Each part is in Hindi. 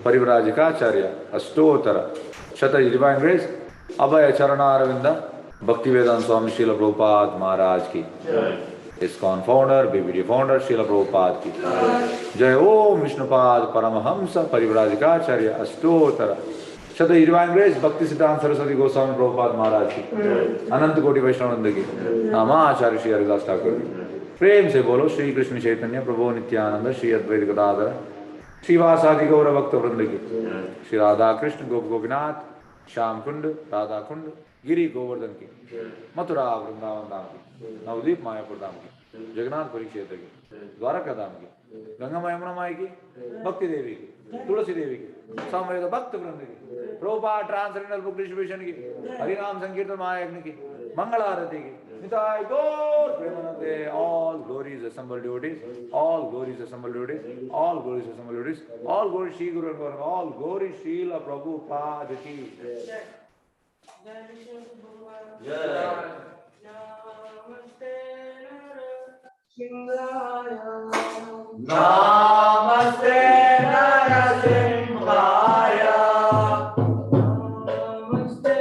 परिव्राजकाचार्य अष्टोत्तर शत डिवाइन ग्रेस अभय चरणारविंद भक्तिवेदांत स्वामी श्रील प्रभुपाद महाराज की, ISKCON founder BBD founder Srila Prabhupada की जय। ओम विष्णुपाद परमहंस परिव्राजकाचार्य अष्टोत्तर शत डिवाइन ग्रेस भक्ति सिद्धांत सरस्वती गोस्वामी प्रभुपाद महाराज की, अनंत कोटि वैष्णववृंद की, नामाचार्य श्री हरिदास ठाकुर की। प्रेम से बोलो श्री कृष्ण चैतन्य प्रभु नित्यानंद श्री अद्वैत गदाधर श्रीवासादि गौर भक्त वृंद की, श्री राधा कृष्ण गोप गोपीनाथ श्याम कुंड राधा कुंड गिरी गोवर्धन की, मथुरा वृंदावन धाम की, नवदीप मायापुर धाम की, जगन्नाथपुरी क्षेत्र की, द्वारका धाम की, गंगा यमुना माई की, भक्ति देवी की, तुलसी देवी की, समवेत भक्त वृंद की, प्रभुपाद ट्रांसरेंडल बुक डिस्ट्रीब्यूशन की, हरिनाम संकीर्तन महायज्ञ की, मंगल आरती की, निताय गौर प्रेमानंदे। All glories assembled devotees, all glories assembled devotees, all glories assembled devotees, all glories Shri Guru Gauranga, all glories Srila Prabhupada ki jai। नमस्ते नरसिंहाय, नमस्ते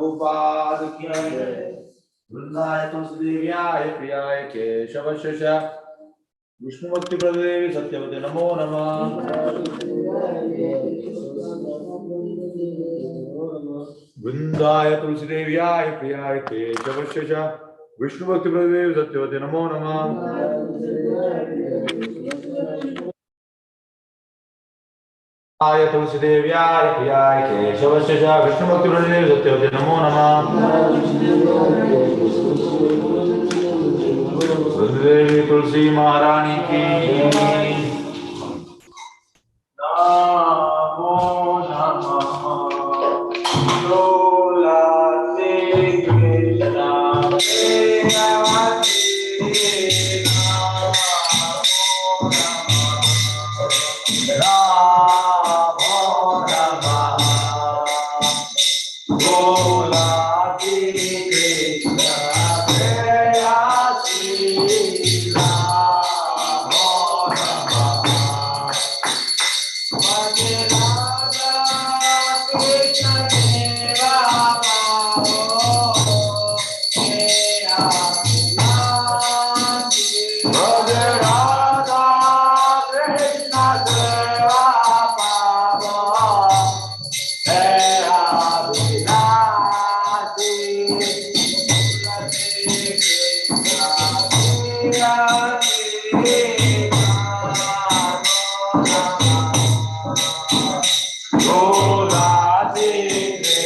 प्रभुपाद की जय। वृंदाय तुलसीदेव्याय प्रियाय केशवस्य विष्णुभक्ति प्रदेवी सत्यवते नमो नमः। वृंदाय तुलसीदेव्याय प्रियाय केशवस्य विष्णुभक्ति प्रदेवी सत्यवते नमो नमः। आय तुलसीदेव्याय प्रियाय केशवस्य विष्णुभक्ति प्रदेवी सत्यवते नमो नमः। वृंदेवी तुलसी महारानी की नमो नमः। तुलसी Krishna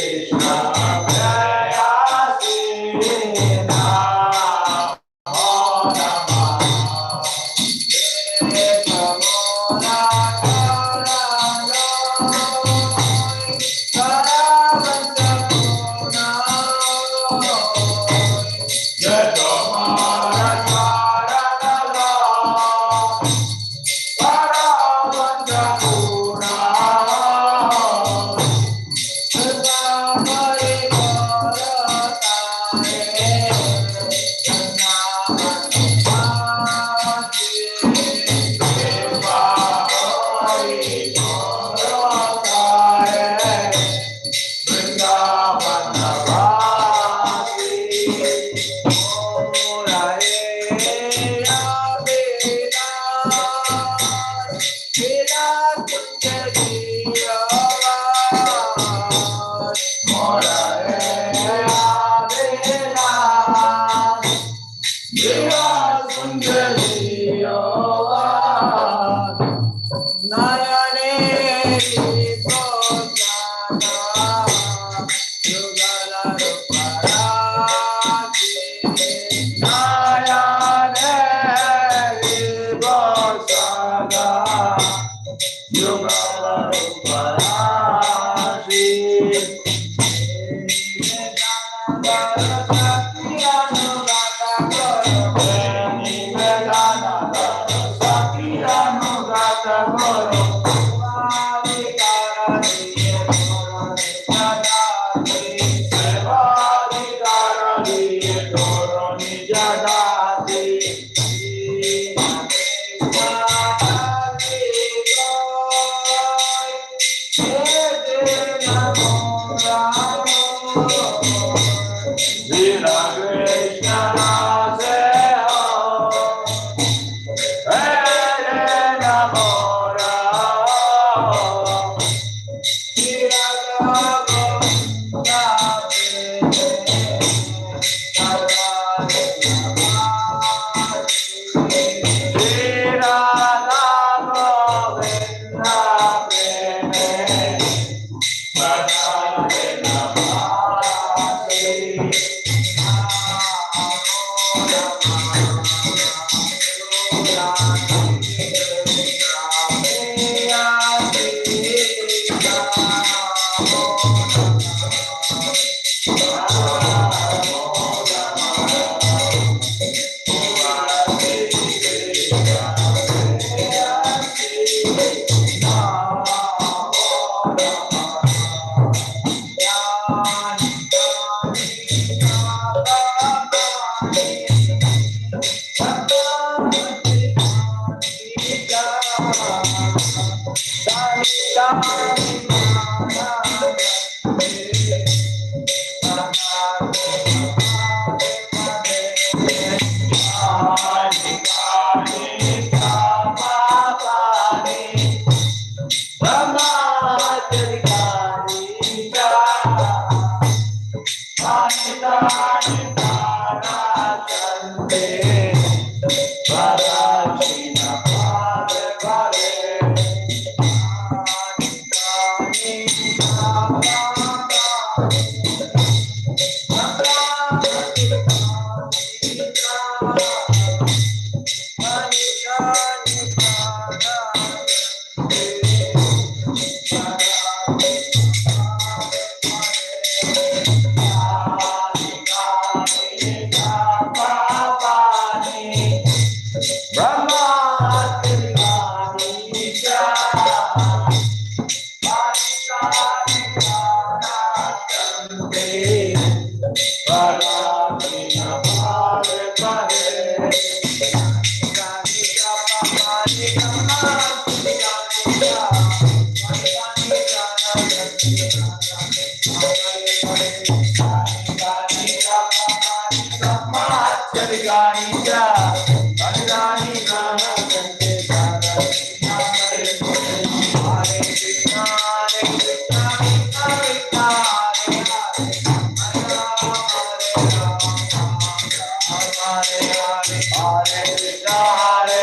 Hare Hare, Hare Krishna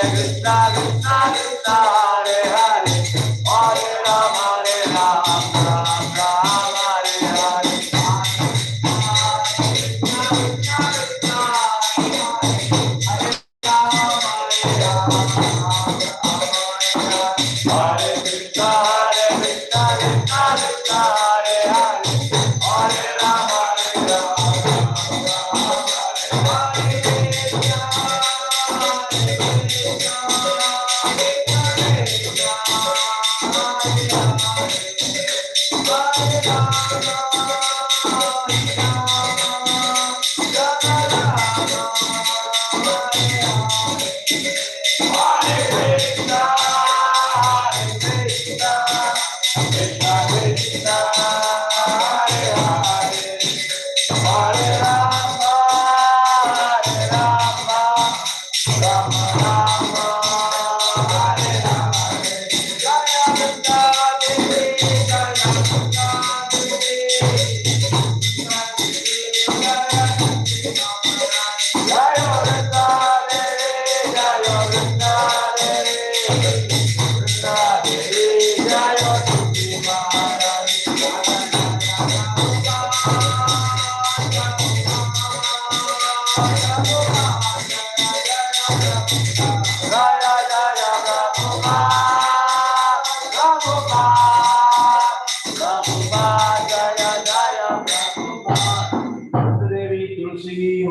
Krishna Krishna Hare Hare, Hare Rama Rama Hare Hare.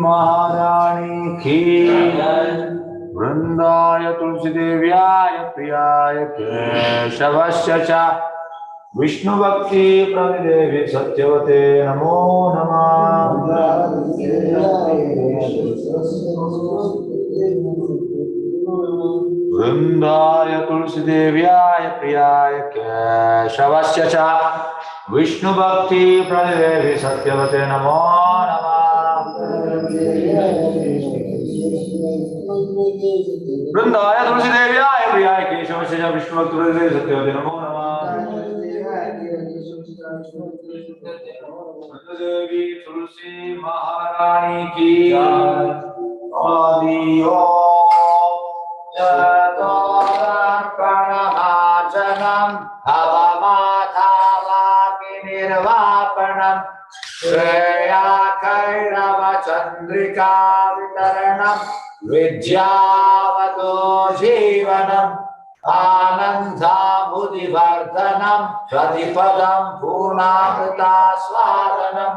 महारानी की वृंदाय तुलसी देव्याय प्रियाय केशवस्य च विष्णु भक्ति प्रविदेवी सत्यवते नमो नमः। वृंदाय तुलसी देव्याय प्रियाय केशवस्य च विष्णु भक्ति प्रविदेवी सत्यवते नमो नमः। वृंदाय तुलसी देव्याय प्रियाय केशवस्य च विष्णु भक्ति प्रविदेवी सत्यवते नमो नमः। देवी तुलसी महारानी की आदियो प्रणमार्चनम भवमाधावाकिनिर्वापणम श्रेया कैरव चंद्रिका वितरणम विद्यावतो जीवनम आनंदाबुधिवर्धनम प्रतिपदम पूर्णामृता स्वादनम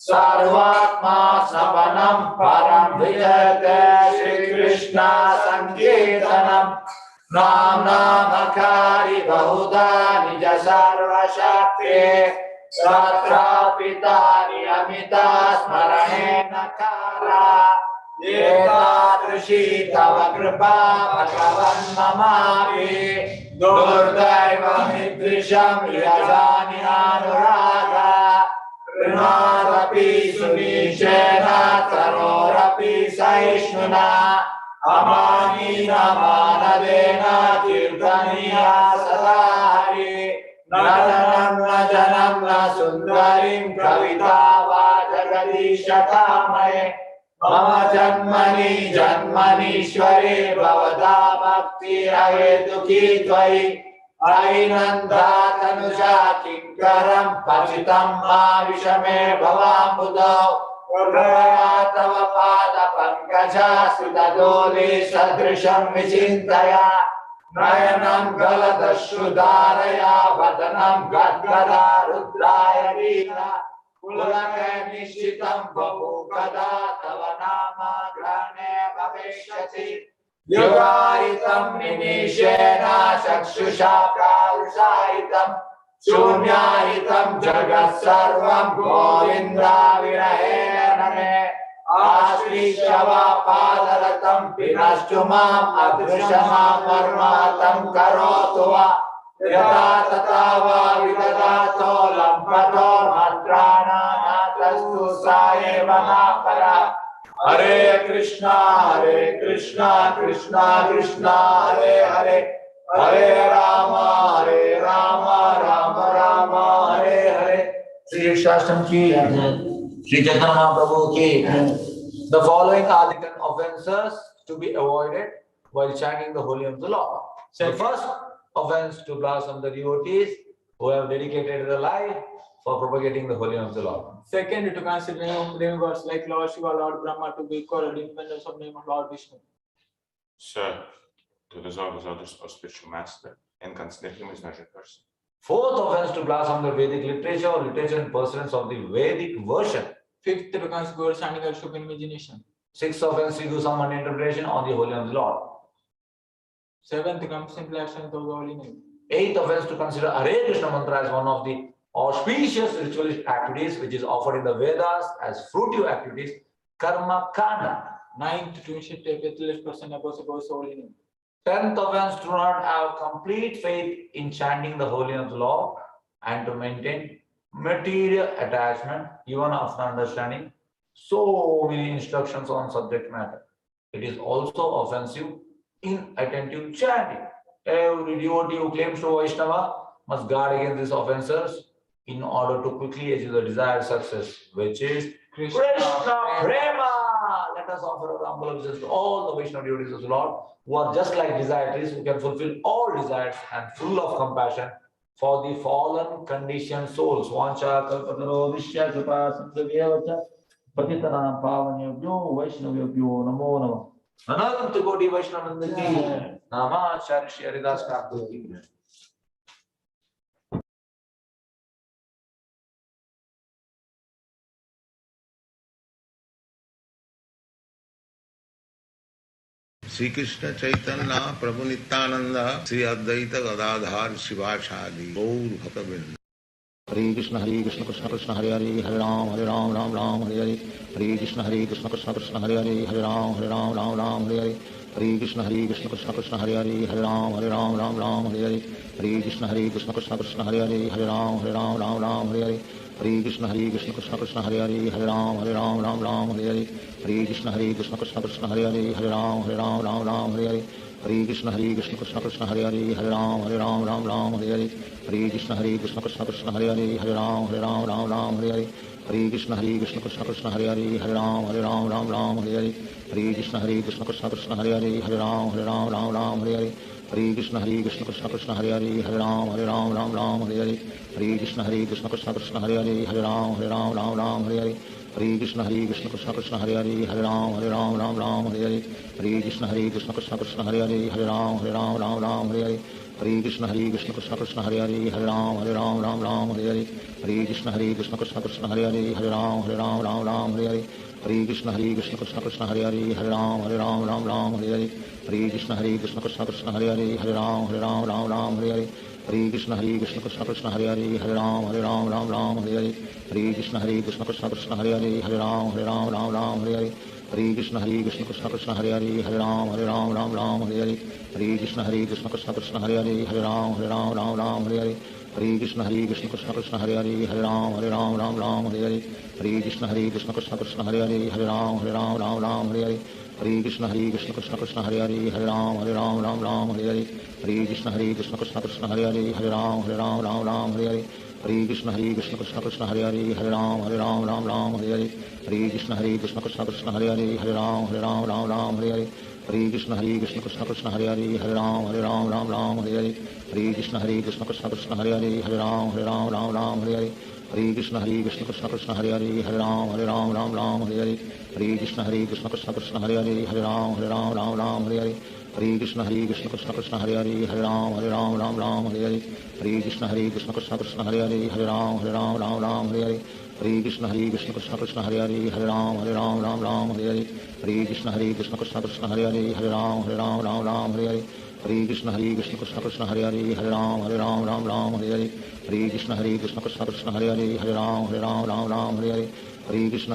सर्वात्मा सपनम परम विजयते श्री कृष्ण संकीर्तनम नाम नामकारी बहुधा निज सर्वशक्ति तत्रापिता नियमिता स्मरणे नकारा एतादृशी तव कृपा भगवन् ममापि दुर्दैवमिदृशं यजानि अनुरागा कृणादपि सुनीचेन तरोरपि सहिष्णुना अमानीना मानदेन कीर्तनीया सदा हरि नटनं न जनं न सुन्दरीं कविता वा जगदीशकामये मम जन्मनि जन्मनीश्वरे भवता भक्तिरहेतुकी त्वयि अयि नन्दातनुजा किङ्करं पतितं मा विषमे भवाम्बुधौ कृपया तव पादपङ्कजा सुतदोले सदृशं विचिन्तया नयनं गलदश्रुधारया वदनं गद्गदा रुद्राय वीरा पुलके निश्चितं बभू कदा तव नामाग्रहणे भविष्यति युगायितं निमीषेण चक्षुषा प्रावृषायितं शून्यायितं जगत् सर्वं गोविन्दाविरहेण मे आश्लिष्यव पादरतं विनष्टु माम् अदृशमामर्मातं करोतु वा यथा तथा वा विदधातो लम्पतो मन्त्राणानातस्तु सा एव मापरा हरे कृष्णा कृष्णा कृष्णा हरे हरे हरे राम राम राम हरे हरे। श्री कृष्णाष्टमी की श्री चैतन्य महाप्रभु की The following are the 10 offenses to be avoided while chanting the holy name of the Lord. The first offense to blossom the devotees who have dedicated their life for propagating the holy name of the Lord. Second, to consider name words like Lord Shiva, Lord Brahma to be equal independence of name of Lord Vishnu. Third, to dissolve his orders of spiritual master and consider him as measured person. Fourth offense to blossom the Vedic literature or literature in pursuance of the Vedic version. Fifth, to consider God standing at Shubh imagination. Sixth offense to do some interpretation on the holy name of the Lord. Seventh, to come simple action of the holy name. Eighth offense to consider Hare Krishna mantra as one of the auspicious ritualist activities which is offered in the Vedas as fruitive activities, karma kanda. Ninth, to initiate a faithless person about God's holy name. 10th offense to not have complete faith in chanting the holy name of the Lord and to maintain material attachment even after understanding so many instructions on subject matter. It is also offensive inattentive chanting. Every devotee who claims to Vaishnava must guard against these offenses in order to quickly achieve the desired success, which is Krishna Prema. Let us offer our humble obeisances to all the Vaishnava devotees of the Lord who are just like desire trees, who can fulfill all desires and full of compassion for the fallen conditioned souls. Vancha kalpataro vishya kripa sandhavyevacha patitanam pavanebhyo vaishnavebhyo namo namo. Ananta Koti Vaishnava ki Nama Acharya Shri Haridas Thakur ki. Shri Krishna Chaitanya Prabhu Nityanand Shri Advaita Gadadhar Shivacharya Gaur भक्तवृंद। Hare Krishna Krishna Krishna Hare Hare Hare Ram Ram Ram Hare Hare Hare Krishna Krishna Krishna Hare Hare Hare Ram Ram Hare Hare Hare Krishna Krishna Krishna Hare Hare Hare Ram Ram Hare Hare Hare Krishna Krishna Krishna Hare Hare Hare Ram Ram Hare Hare Hare Krishna Krishna Krishna Hare Hare Hare Ram Ram Hare Hare Hare Krishna Krishna Krishna Hare Hare Hare Ram Hare Hare Hare Krishna Krishna Krishna Hare Hare Hare Ram Hare Hare Hare Krishna Krishna Krishna Hare Hare Hare Ram Hare Hare Hare Krishna Krishna Krishna Hare Hare Hare Ram Hare Hare Hare Krishna Krishna Krishna Hare Hare Hare Ram Hare Hare Hare Krishna Krishna Krishna Hare Hare Hare Ram Hare Hare Hare Krishna Krishna Krishna Hare Hare Hare Ram Hare Hare Hare Krishna Krishna Krishna Hare Hare Hare Ram Hare Hare Hare Krishna Krishna Krishna Hare Hare Hare Ram Hare Hare Hare Krishna Krishna Krishna Hare Hare Hare Ram Hare Hare Hare Krishna Krishna Krishna Hare Hare Hare Ram Hare Hare Hare Krishna Krishna Krishna Hare Hare Hare Ram Hare Hare Hare Krishna Krishna Krishna Hare Hare Hare Ram Hare Hare Hare Krishna Krishna Krishna Hare Hare Hare Ram Hare Hare Hare Krishna Krishna Krishna Hare Hare Hare Ram Hare Hare Hare Krishna Krishna Krishna Hare Hare Hare Ram Hare Hare Hare Krishna Krishna Krishna Hare Hare Hare Ram Hare Hare Hare Krishna Krishna Krishna Hare Hare Hare Ram Hare Hare Hare Krishna Krishna Krishna Hare Hare Hare Ram Hare Hare Hare Krishna Krishna Krishna Hare Hare Hare Ram Hare Hare Hare Krishna Krishna Krishna Hare Hare Hare Ram Hare Hare Hare Krishna Krishna Krishna Hare Hare Hare Ram Hare Hare Hare Krishna Krishna Krishna Hare Hare Hare Ram Hare Hare Hare Krishna Krishna Krishna Hare Hare Hare Ram Hare Hare Hare Krishna Krishna Krishna Hare Hare Hare Ram Hare Hare Hare Krishna Krishna Krishna Hare Hare Hare Ram Hare Hare Hare Krishna Krishna Krishna Hare Hare Hare Ram Hare Hare Hare Krishna Krishna Krishna Hare Hare Hare Ram Hare Hare Hare Krishna Krishna Krishna Hare Hare Hare Ram Hare Hare Hare Krishna Krishna Krishna Hare Hare Hare Ram Hare Hare Hare Krishna Krishna Krishna Hare Hare Hare Ram Hare Hare Hare Krishna Krishna Krishna Hare Hare Hare Ram Hare Hare Hare Krishna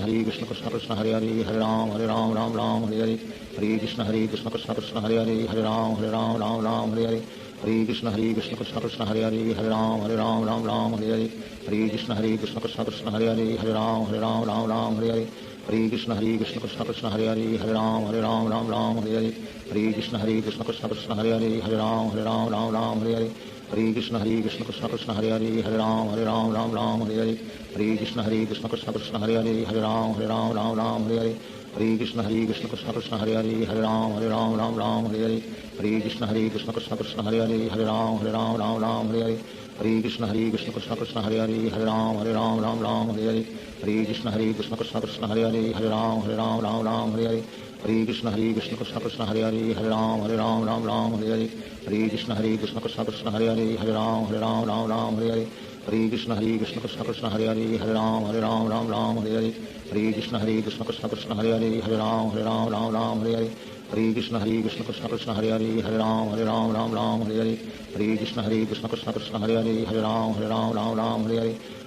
Krishna Krishna Hare Hare Hare Ram Hare Hare Hare Krishna Krishna Krishna Hare Hare Hare Ram Hare Hare Hare Krishna Krishna Krishna Hare Hare Hare Ram Hare Hare Hare Krishna Krishna Krishna Hare Hare Hare Ram Hare Hare Hare Krishna Krishna Krishna Hare Hare Hare Ram Hare Hare Hare Krishna Krishna Krishna Hare Hare Hare Ram Hare Hare Hare Krishna Krishna Krishna Hare Hare Hare Ram Hare Hare Hare Krishna Krishna Krishna Hare Hare Hare Ram Hare Hare Hare Krishna Krishna Krishna Hare Hare Hare Ram Hare Hare Hare Krishna Krishna Krishna Hare Hare Hare Ram Ram Ram Hare Hare Hare Krishna Krishna Krishna Hare Hare Hare Ram Ram Hare Hare Hare Krishna Krishna Krishna Hare Hare Hare Ram Ram Hare Hare Hare Krishna Krishna Krishna Hare Hare Hare Ram Ram Hare Hare Hare Krishna Krishna Krishna Hare Hare Hare Ram Ram Hare Hare Hare Krishna Krishna Krishna Hare Hare Hare Ram Ram Hare Hare Hare Krishna Krishna Krishna Hare Hare Hare Ram Ram Hare Hare Hare Krishna Krishna Krishna Hare Hare Hare Ram Ram Hare Hare Hare Krishna Krishna Krishna Hare Hare Hare Ram Ram Hare Hare Hare Krishna Krishna Krishna Hare Hare Hare Ram Ram Hare Hare Hare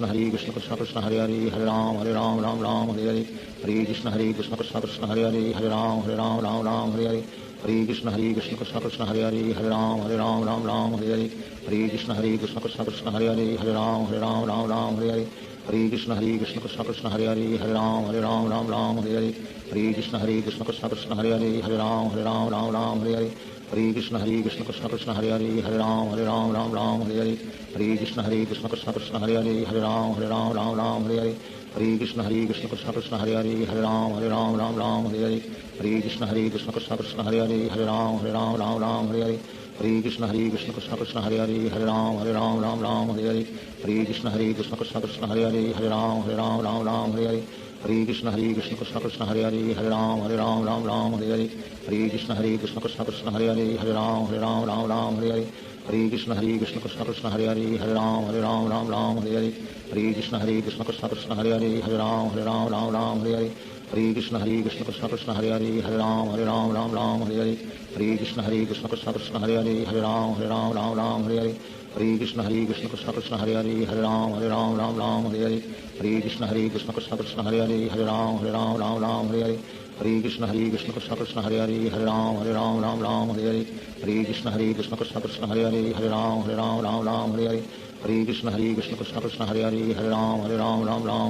Krishna Krishna Krishna Hare Hare Hare Ram Ram Hare Hare Hare Krishna Krishna Krishna Hare Hare Hare Ram Ram Hare Hare Hare Krishna Krishna Krishna Krishna Hare Hare Hare Ram Ram Hare Hare Hare Krishna Krishna Krishna Krishna Hare Hare Hare Ram Ram Hare Hare Hare Krishna Krishna Krishna Krishna Hare Hare Hare Ram Ram Hare Hare Hare Krishna Krishna Krishna Krishna Hare Hare Hare Ram Ram Hare Hare Hare Krishna Krishna Krishna Krishna Hare Hare Hare Ram Hare Hare Hare Krishna Krishna Krishna Krishna Hare Hare Hare Ram Hare Hare Hare Krishna Krishna Krishna Krishna Hare Hare Hare Ram Hare Hare Hare Krishna Krishna Krishna Krishna Hare Hare Hare Ram Hare Hare Hare Krishna Krishna Krishna Krishna Hare Hare Hare Ram Hare Hare Hare Krishna Krishna Krishna Krishna Hare Hare Hare Ram Hare Hare Hare Krishna Krishna Krishna Krishna Hare Hare Hare Ram Hare Hare Hare Krishna Krishna Krishna Krishna Hare Hare Hare Ram Hare Hare Hare Krishna Krishna Krishna Krishna Hare Hare Hare Ram Hare Hare Hare Krishna Krishna Krishna Krishna Hare Hare Hare Ram Hare Hare Hare Krishna Krishna Krishna Krishna Hare Hare Hare Ram Hare Hare Hare Krishna Krishna Krishna Krishna Hare Hare Hare Ram Hare Hare Hare Krishna Krishna Krishna Krishna Hare Hare Hare Ram Hare Hare Hare Krishna Krishna Krishna Krishna Hare Hare Hare Ram Hare Hare Hare Krishna Krishna Krishna Krishna Hare Hare Hare Ram Hare Hare Hare Krishna Krishna Krishna Krishna Hare Hare Hare Ram Hare Hare Hare Krishna Krishna Krishna Krishna Hare Hare Hare Ram Hare Hare Hare Krishna Krishna Krishna Krishna Hare Hare Hare Ram Hare Hare Hare Krishna Krishna Krishna Krishna Hare Hare Hare Ram Hare Hare Hare Krishna Krishna Krishna Krishna Hare Hare Hare Ram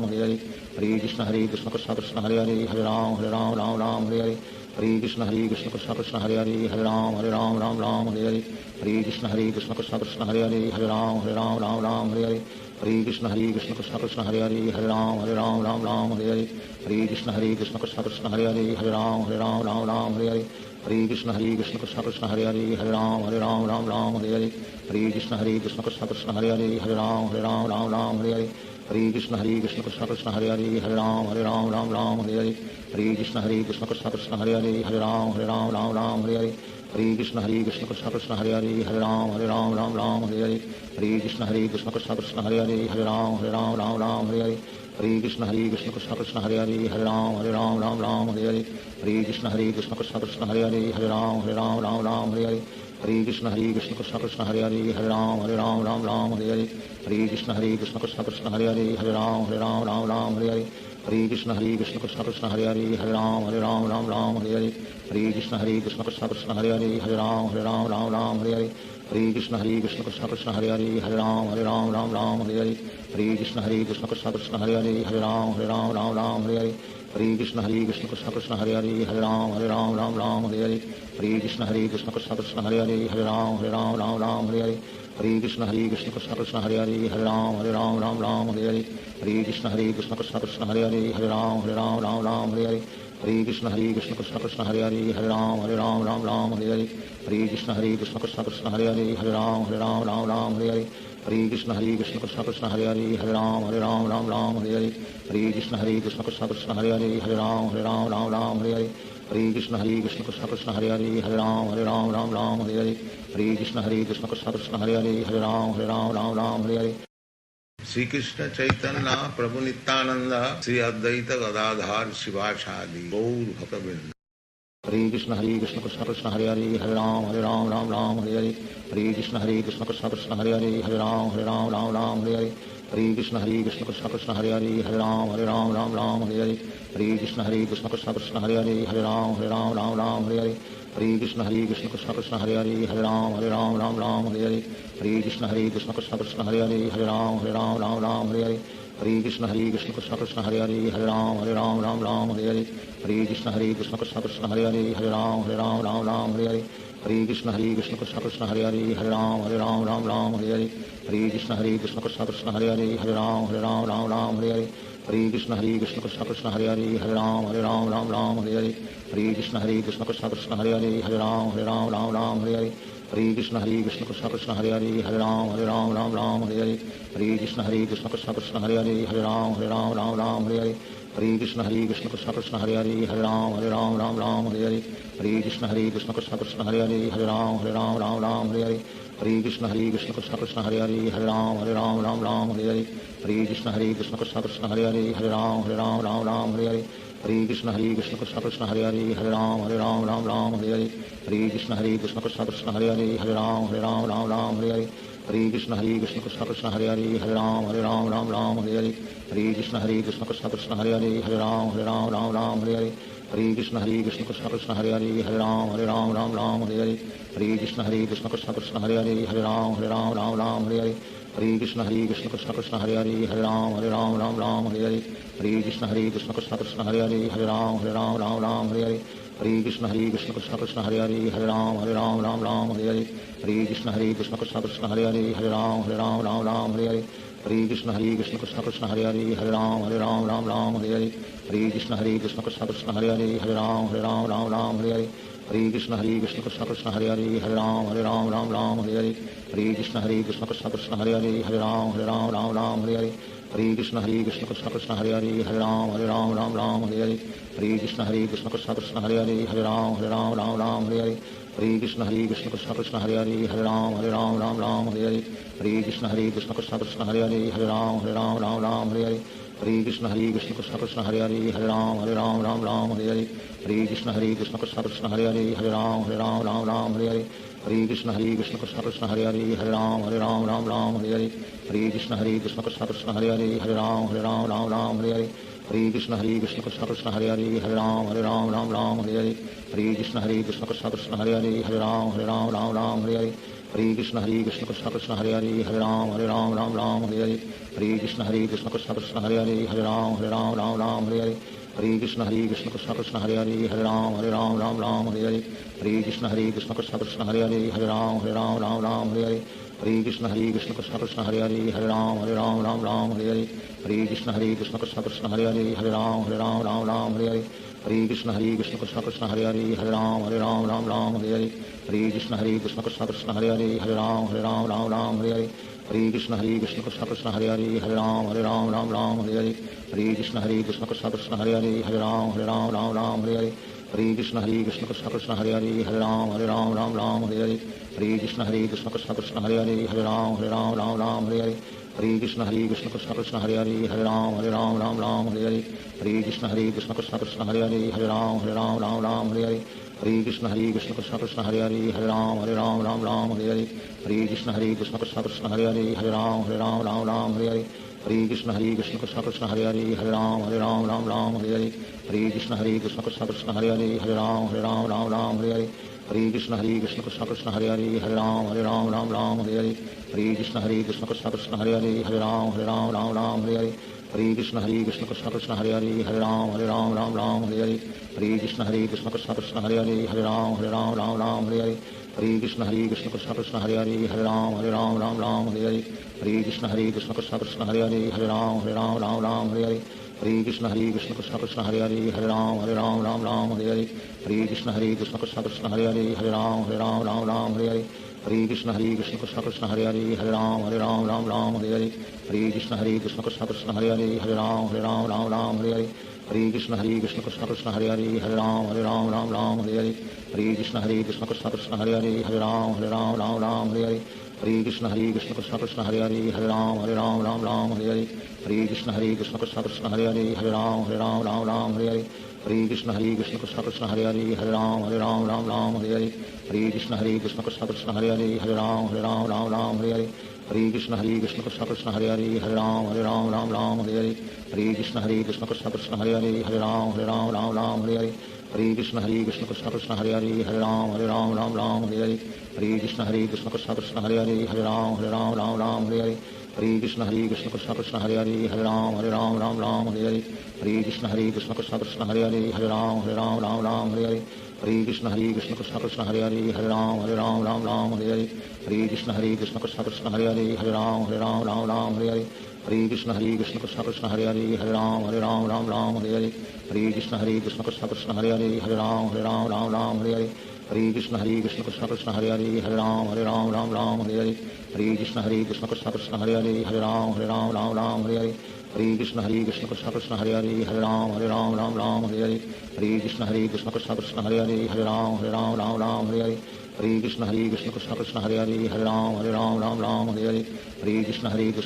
Hare Hare Hare Krishna Krishna Krishna Krishna Hare Hare Hare Ram Hare Hare Hare Krishna Krishna Krishna Krishna Hare Hare Hare Ram Hare Hare Hare Krishna Krishna Krishna Krishna Hare Hare Hare Ram Hare Hare Hare Krishna Krishna Krishna Krishna Hare Hare Hare Ram Hare Hare Hare Krishna Krishna Krishna Krishna Hare Hare Hare Ram Hare Hare Hare Krishna Krishna Krishna Krishna Hare Hare Hare Ram Hare Hare Hare Krishna Krishna Krishna Krishna Hare Hare Hare Ram Hare Hare Hare Krishna Krishna Krishna Krishna Hare Hare Hare Ram Hare Hare Hare Krishna Krishna Krishna Krishna Hare Hare Hare Ram Hare Hare Hare Krishna Krishna Krishna Krishna Hare Hare Hare Ram Hare Hare Hare Krishna Krishna Krishna Krishna Hare Hare Hare Ram Hare Hare Hare Krishna Krishna Krishna Krishna Hare Hare Hare Ram Hare Hare Hare Krishna Krishna Krishna Krishna Hare Hare Hare Ram Hare Hare Hare Krishna Krishna Krishna Krishna Hare Hare Hare Ram Hare Hare Hare Krishna Krishna Krishna Krishna Hare Hare Hare Ram Hare Hare Hare Krishna Krishna Krishna Krishna Hare Hare Hare Ram Hare Hare Hare Krishna Krishna Krishna Krishna Hare Hare Hare Ram Hare Hare Hare Krishna Krishna Krishna Krishna Hare Hare Hare Ram Hare Hare Hare Krishna Krishna Krishna Krishna Hare Hare Hare Ram Hare Hare Hare Krishna Krishna Krishna Krishna Hare Hare Hare Ram Hare Hare Hare Krishna Krishna Krishna Krishna Hare Hare Hare Ram Hare Hare Hare Krishna Krishna Krishna Krishna Hare Hare Hare Ram Hare Hare Hare Krishna Krishna Krishna Krishna Hare Hare Hare Ram Hare Hare Hare Krishna Krishna Krishna Krishna Hare Hare Hare Ram Hare Hare Hare Krishna Krishna Krishna Krishna Hare Hare Hare Ram Hare Hare Hare Krishna Krishna Krishna Krishna Hare Hare Hare Ram Hare Hare Shri Krishna Chaitanya Prabhu Nityanand Shri Advaita Gadadhar Shivacharya Gaur भक्तवृंद Hare Krishna Krishna Krishna Hare Hare Hare Ram Hare Hare Hare Krishna Krishna Krishna Krishna Hare Hare Hare Ram Hare Hare Hare Krishna Krishna Krishna Krishna Hare Hare Hare Ram Hare Hare Hare Krishna Krishna Krishna Krishna Hare Hare Hare Ram Hare Hare Hare Krishna Krishna Krishna Krishna Hare Hare Hare Ram Hare Hare Hare Krishna Krishna Krishna Krishna Hare Hare Hare Ram Hare Hare Hare Krishna Krishna Krishna Krishna Hare Hare Hare Ram Hare Hare Hare Krishna Krishna Krishna Krishna Hare Hare Hare Ram Hare Hare Hare Krishna Krishna Krishna Krishna Hare Hare Hare Ram Hare Hare Hare Krishna Krishna Krishna Krishna Hare Hare Hare Ram Hare Hare Hare Krishna Krishna Krishna Hare Hare Ram Ram Ram Hare Hare Hare Krishna Krishna Krishna Hare Hare Ram Ram Hare Hare Hare Krishna Krishna Krishna Hare Hare Ram Ram Hare Hare Hare Krishna Krishna Krishna Hare Hare Ram Ram Hare Hare Hare Krishna Krishna Krishna Hare Hare Ram Ram Hare Hare Hare Krishna Krishna Krishna Hare Hare Ram Ram Hare Hare Hare Krishna Krishna Krishna Hare Hare Ram Ram Hare Hare Hare Krishna Krishna Krishna Hare Hare Ram Ram Hare Hare Hare Krishna Krishna Krishna Hare Hare Ram Ram Hare Hare Hare Krishna Krishna Krishna Hare Hare Ram Ram Hare Hare Hare Krishna Krishna Krishna Hare Hare Ram Ram Hare Hare Hare Krishna Krishna Krishna Hare Hare Ram Ram Hare Hare Hare Krishna Krishna Krishna Hare Hare Ram Ram Hare Hare Hare Krishna Krishna Krishna Hare Hare Ram Ram Hare Hare Hare Krishna Krishna Krishna Hare Hare Ram Ram Hare Hare Hare Krishna Krishna Krishna Hare Hare Ram Ram Hare Hare Hare Krishna Krishna Krishna Hare Hare Ram Ram Hare Hare Hare Krishna Krishna Krishna Hare Hare Ram Ram Hare Hare Hare Krishna Krishna Krishna Hare Hare Ram Ram Hare Hare Hare Krishna Krishna Krishna Hare Hare Ram Ram Hare Hare Hare Krishna Krishna Krishna Hare Hare Ram Ram Hare Hare Hare Krishna Krishna Krishna Hare Hare Ram Ram Hare Hare Hare Krishna Krishna Krishna Hare Hare Ram Ram Hare Hare Hare Krishna Krishna Krishna Hare Hare Ram Ram Hare Hare Hare Krishna Krishna Krishna Hare Hare Ram Ram Hare Hare Hare Krishna Krishna Krishna Hare Hare Ram Ram Hare Hare Hare Krishna Krishna Krishna Hare Hare Ram Ram Hare Hare Hare Krishna Krishna Krishna Hare Hare Ram Ram Hare Hare Hare Krishna Krishna Krishna Hare Hare Ram Ram Hare Hare Hare Krishna Krishna Krishna Hare Hare Ram Ram Hare Hare Hare Krishna Krishna Krishna Hare Hare Ram Ram Hare Hare Hare Krishna Krishna Krishna Hare Hare Ram Ram Hare Hare Hare Krishna Krishna Krishna Hare Hare Ram Ram Hare Hare Hare Krishna Krishna Krishna Hare Hare Ram Ram Hare Hare Hare Krishna Krishna Krishna Hare Hare Ram Ram Hare Hare Hare Krishna Krishna Krishna Hare Hare Ram Ram Hare Hare Hare Krishna Krishna Krishna Hare Hare Ram Ram Hare Hare Hare Krishna Krishna Krishna Hare Hare Ram Ram Hare Hare Hare Krishna Krishna Krishna Hare Hare Ram Ram Hare Hare Hare Krishna Krishna Krishna Hare Hare Ram Ram Hare Hare Hare Krishna Krishna Krishna Hare Hare Ram Ram Hare Hare Hare Krishna Krishna Krishna Hare Hare Ram Ram Hare Hare Hare Krishna Krishna Krishna Hare Hare Ram Ram Hare Hare Hare Krishna Krishna Krishna Hare Hare Ram Ram Hare Hare Hare Krishna Krishna Krishna Hare Hare Ram Ram Hare Hare Hare Krishna Krishna Krishna Hare Hare Ram Ram Hare Hare Hare Krishna Krishna Krishna Hare Hare Ram Ram Hare Hare Hare Krishna Krishna Krishna Hare Hare Ram Ram Hare Hare Hare Krishna Krishna Krishna Hare Hare Ram Ram Hare Hare Hare Krishna Krishna Krishna Hare Hare Ram Ram Hare Hare Hare Krishna Krishna Krishna Hare Hare Ram Ram Hare Hare Hare Krishna Krishna Krishna Hare Hare Ram Ram Hare Hare Hare Krishna Krishna Krishna Hare Hare Ram Ram Hare Hare Hare Krishna Krishna Krishna Hare Hare Ram Ram Hare Hare Hare Krishna Krishna Krishna Hare Hare Ram Ram Hare Hare Hare Krishna Krishna Krishna Hare Hare Ram Ram Hare Hare Hare Krishna Krishna Krishna Hare Hare Ram Ram Hare Hare Hare Krishna Krishna Krishna Hare Hare Ram Ram Hare Hare Hare Krishna Krishna Krishna Hare Hare Ram Ram Hare Hare Hare Krishna Krishna Krishna Hare Hare Ram Ram Hare Hare Hare Krishna Krishna Krishna Hare Hare Ram Ram Hare Hare Hare Krishna Krishna Krishna Hare Hare Ram Ram Hare Hare Hare Krishna Krishna Krishna Hare Hare Ram Ram Hare Hare Hare Krishna Krishna Krishna Hare Hare Ram Ram Hare Hare Hare Krishna Krishna Krishna Hare Hare Ram Ram Hare Hare Hare Krishna Krishna Krishna Hare Hare Ram Ram Hare Hare Hare Krishna Krishna Krishna Hare Hare Ram Ram Hare Hare Hare Krishna Krishna Krishna Hare Hare Ram Ram Hare Hare Hare Krishna Krishna Krishna Hare Hare Ram Ram Hare Hare Hare Krishna Krishna Krishna Hare Hare Ram Ram Hare Hare Hare Krishna Krishna Krishna Hare Hare Ram Ram Hare Hare Hare Krishna Krishna Krishna Hare Hare Ram Ram Hare Hare Hare Krishna Krishna Krishna Hare Hare Hare Ram Ram Ram Hare Hare Hare Krishna Krishna Krishna Hare Hare Hare Ram Ram Hare Hare Hare Krishna Krishna Krishna Hare Hare Hare Ram Ram Hare Hare Hare Krishna Krishna Krishna Hare Hare Hare Ram Ram Hare Hare Hare Krishna Krishna Krishna Hare Hare Hare Ram Ram Hare Hare Hare Krishna Krishna Krishna Hare Hare Hare Ram Ram Hare Hare Hare Krishna Krishna Krishna Hare Hare Hare Ram Ram Hare Hare Hare Krishna Krishna Krishna Hare Hare Hare Ram Ram Hare Hare Hare Krishna Krishna Krishna Hare Hare Hare Ram Ram Hare Hare Hare Krishna Krishna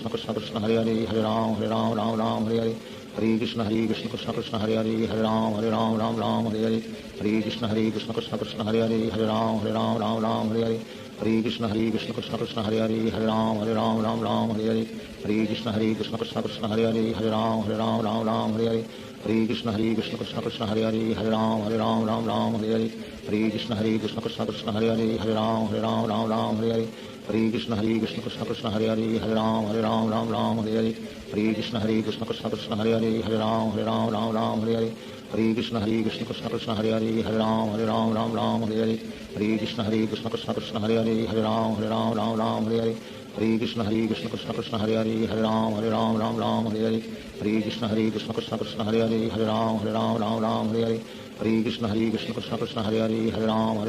Krishna Hare Hare Hare Ram Ram Hare Hare Hare Krishna Krishna Krishna Hare Hare Hare Ram Ram Hare Hare Hare Krishna Krishna Krishna Hare Hare Hare Ram Ram Hare Hare Hare Krishna Krishna Krishna Hare Hare Hare Ram Ram Hare Hare Hare Krishna Krishna Krishna Hare Hare Hare Ram Ram Hare Hare Hare Krishna Krishna Krishna Hare Hare Hare Ram Ram Hare Hare Hare Krishna Krishna Krishna Hare Hare Hare Ram Ram Hare Hare Hare Krishna Krishna Krishna Hare Hare Hare Ram Hare Hare Hare Krishna Krishna Krishna Hare Hare Hare Ram Hare Hare Hare Krishna Krishna Krishna Hare Hare Hare Ram Hare Hare Hare Krishna Krishna Krishna Hare Hare Hare Ram Hare Hare Hare Krishna Krishna Krishna Hare Hare Hare Ram Hare Hare Hare Krishna Krishna Krishna Hare Hare Hare Ram Hare Hare Hare Krishna Krishna Krishna Hare Hare Hare Ram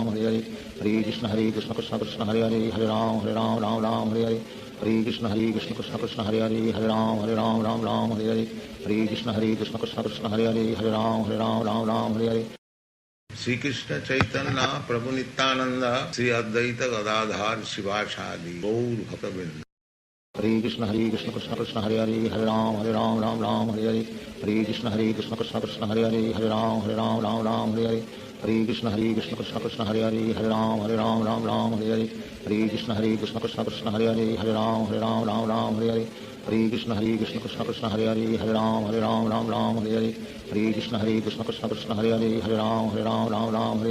Hare Hare Hare Krishna Krishna Krishna Hare Hare Hare Ram Hare Hare Hare Krishna Krishna Krishna Hare Hare Hare Ram Hare Hare Hare Krishna Krishna Krishna Hare Hare Hare Ram Hare Hare Shri Krishna Chaitanya Prabhu Nityanand Shri Advaita Gadadhar Shivacharya Gaur भक्तवृंद Hare Krishna Krishna Krishna Hare Hare Hare Ram Hare Hare Hare Krishna Krishna Krishna Hare Hare Hare Ram Hare Hare Hare Krishna Krishna Krishna Hare Hare Hare Ram Hare Hare Hare Krishna Krishna Krishna Hare Hare Hare Ram Hare Hare Hare Krishna Krishna Krishna Hare Hare Hare Ram Hare Hare Hare Krishna Krishna Krishna Hare Hare Hare Ram Hare Hare Hare Krishna Krishna Krishna Hare Hare Hare Ram Hare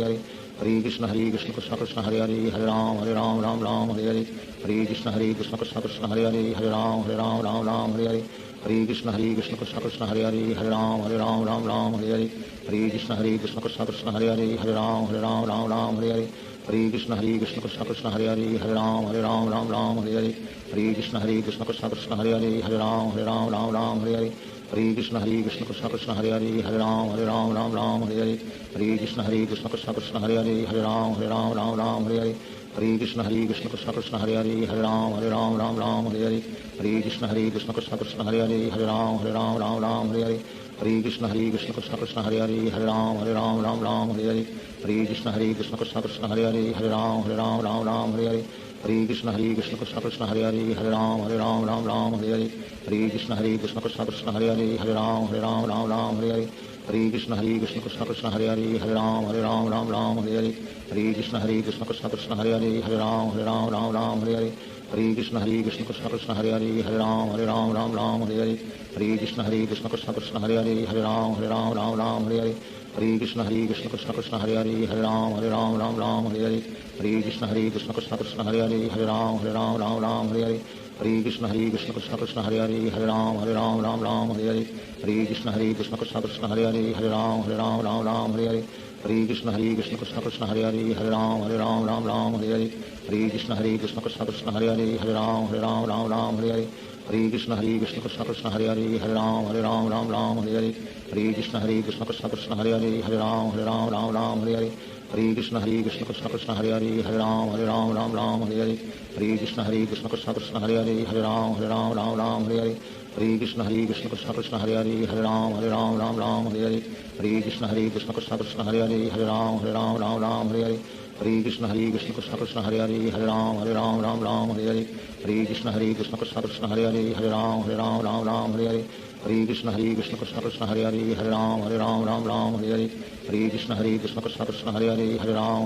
Hare Hare Krishna Krishna Krishna Hare Hare Hare Ram Hare Hare Hare Krishna Krishna Krishna Hare Hare Hare Ram Hare Hare Hare Krishna Krishna Krishna Hare Hare Hare Ram Hare Hare Hare Krishna Krishna Krishna Hare Hare Hare Ram Hare Hare Hare Krishna Krishna Krishna Hare Hare Hare Ram Hare Hare Hare Krishna Krishna Krishna Hare Hare Hare Ram Hare Hare Hare Krishna Krishna Krishna Hare Hare Hare Ram Hare Hare Hare Krishna Krishna Krishna Hare Hare Hare Ram Hare Hare Hare Krishna Krishna Krishna Hare Hare Hare Ram Hare Hare Hare Krishna Krishna Krishna Hare Hare Hare Ram Hare Hare Hare Krishna Krishna Krishna Hare Hare Hare Ram Hare Hare Hare Krishna Krishna Krishna Hare Hare Hare Ram Hare Hare Hare Krishna Krishna Krishna Hare Hare Hare Ram Hare Hare Hare Krishna Krishna Krishna Hare Hare Hare Ram Hare Hare Hare Krishna Krishna Krishna Hare Hare Hare Ram Hare Hare Hare Krishna Krishna Krishna Hare Hare Hare Ram Hare Hare Hare Krishna Krishna Krishna Hare Hare Hare Ram Hare Hare Hare Krishna Krishna Krishna Hare Hare Hare Ram Hare Hare Hare Krishna Krishna Krishna Hare Hare Hare Ram Hare Hare Hare Krishna Krishna Krishna Hare Hare Hare Ram Hare Hare Hare Krishna Krishna Krishna Hare Hare Hare Ram Hare Hare Hare Krishna Krishna Krishna Hare Hare Hare Ram Hare Hare Hare Krishna Krishna Krishna Hare Hare Hare Ram Hare Hare Hare Krishna Krishna Krishna Hare Hare Hare Ram Hare Hare Hare Krishna Krishna Krishna Hare Hare Hare Ram Hare Hare Hare Krishna Krishna Krishna Hare Hare Hare Ram Hare Hare Hare Krishna Krishna Krishna Hare Hare Hare Ram Hare Hare Hare Krishna Krishna Krishna Hare Hare Hare Ram Hare Hare Hare Krishna Krishna Krishna Hare Hare Hare Ram Hare Hare Hare Krishna Krishna Krishna Hare Hare Hare Ram Hare Hare Hare Krishna Krishna Krishna Hare Hare Hare Ram Hare Hare Hare Krishna Krishna Krishna Hare Hare Hare Ram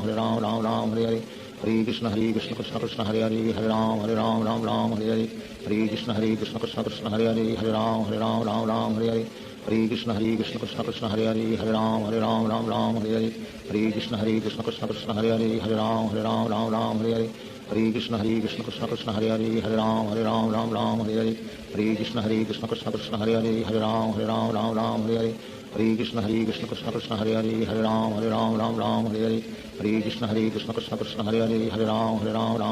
Hare Hare Hare Krishna Krishna Krishna Hare Hare Hare Ram Hare Hare Hare Krishna Krishna Krishna Hare Hare Hare Ram Hare Hare Hare Krishna Krishna Krishna Hare Hare Hare Ram Hare Hare Hare Krishna Krishna Krishna Hare Hare Hare Ram Hare Hare Hare Krishna Krishna Krishna Hare Hare Hare Ram Hare Hare Hare Krishna Krishna Krishna Hare Hare Hare Ram Hare Hare Hare Krishna Krishna Krishna Hare Hare Hare Ram Hare Hare Hare Krishna Krishna Krishna Hare Hare Hare Ram Ram Ram Hare Hare Hare Krishna Krishna Krishna Hare Hare Hare Ram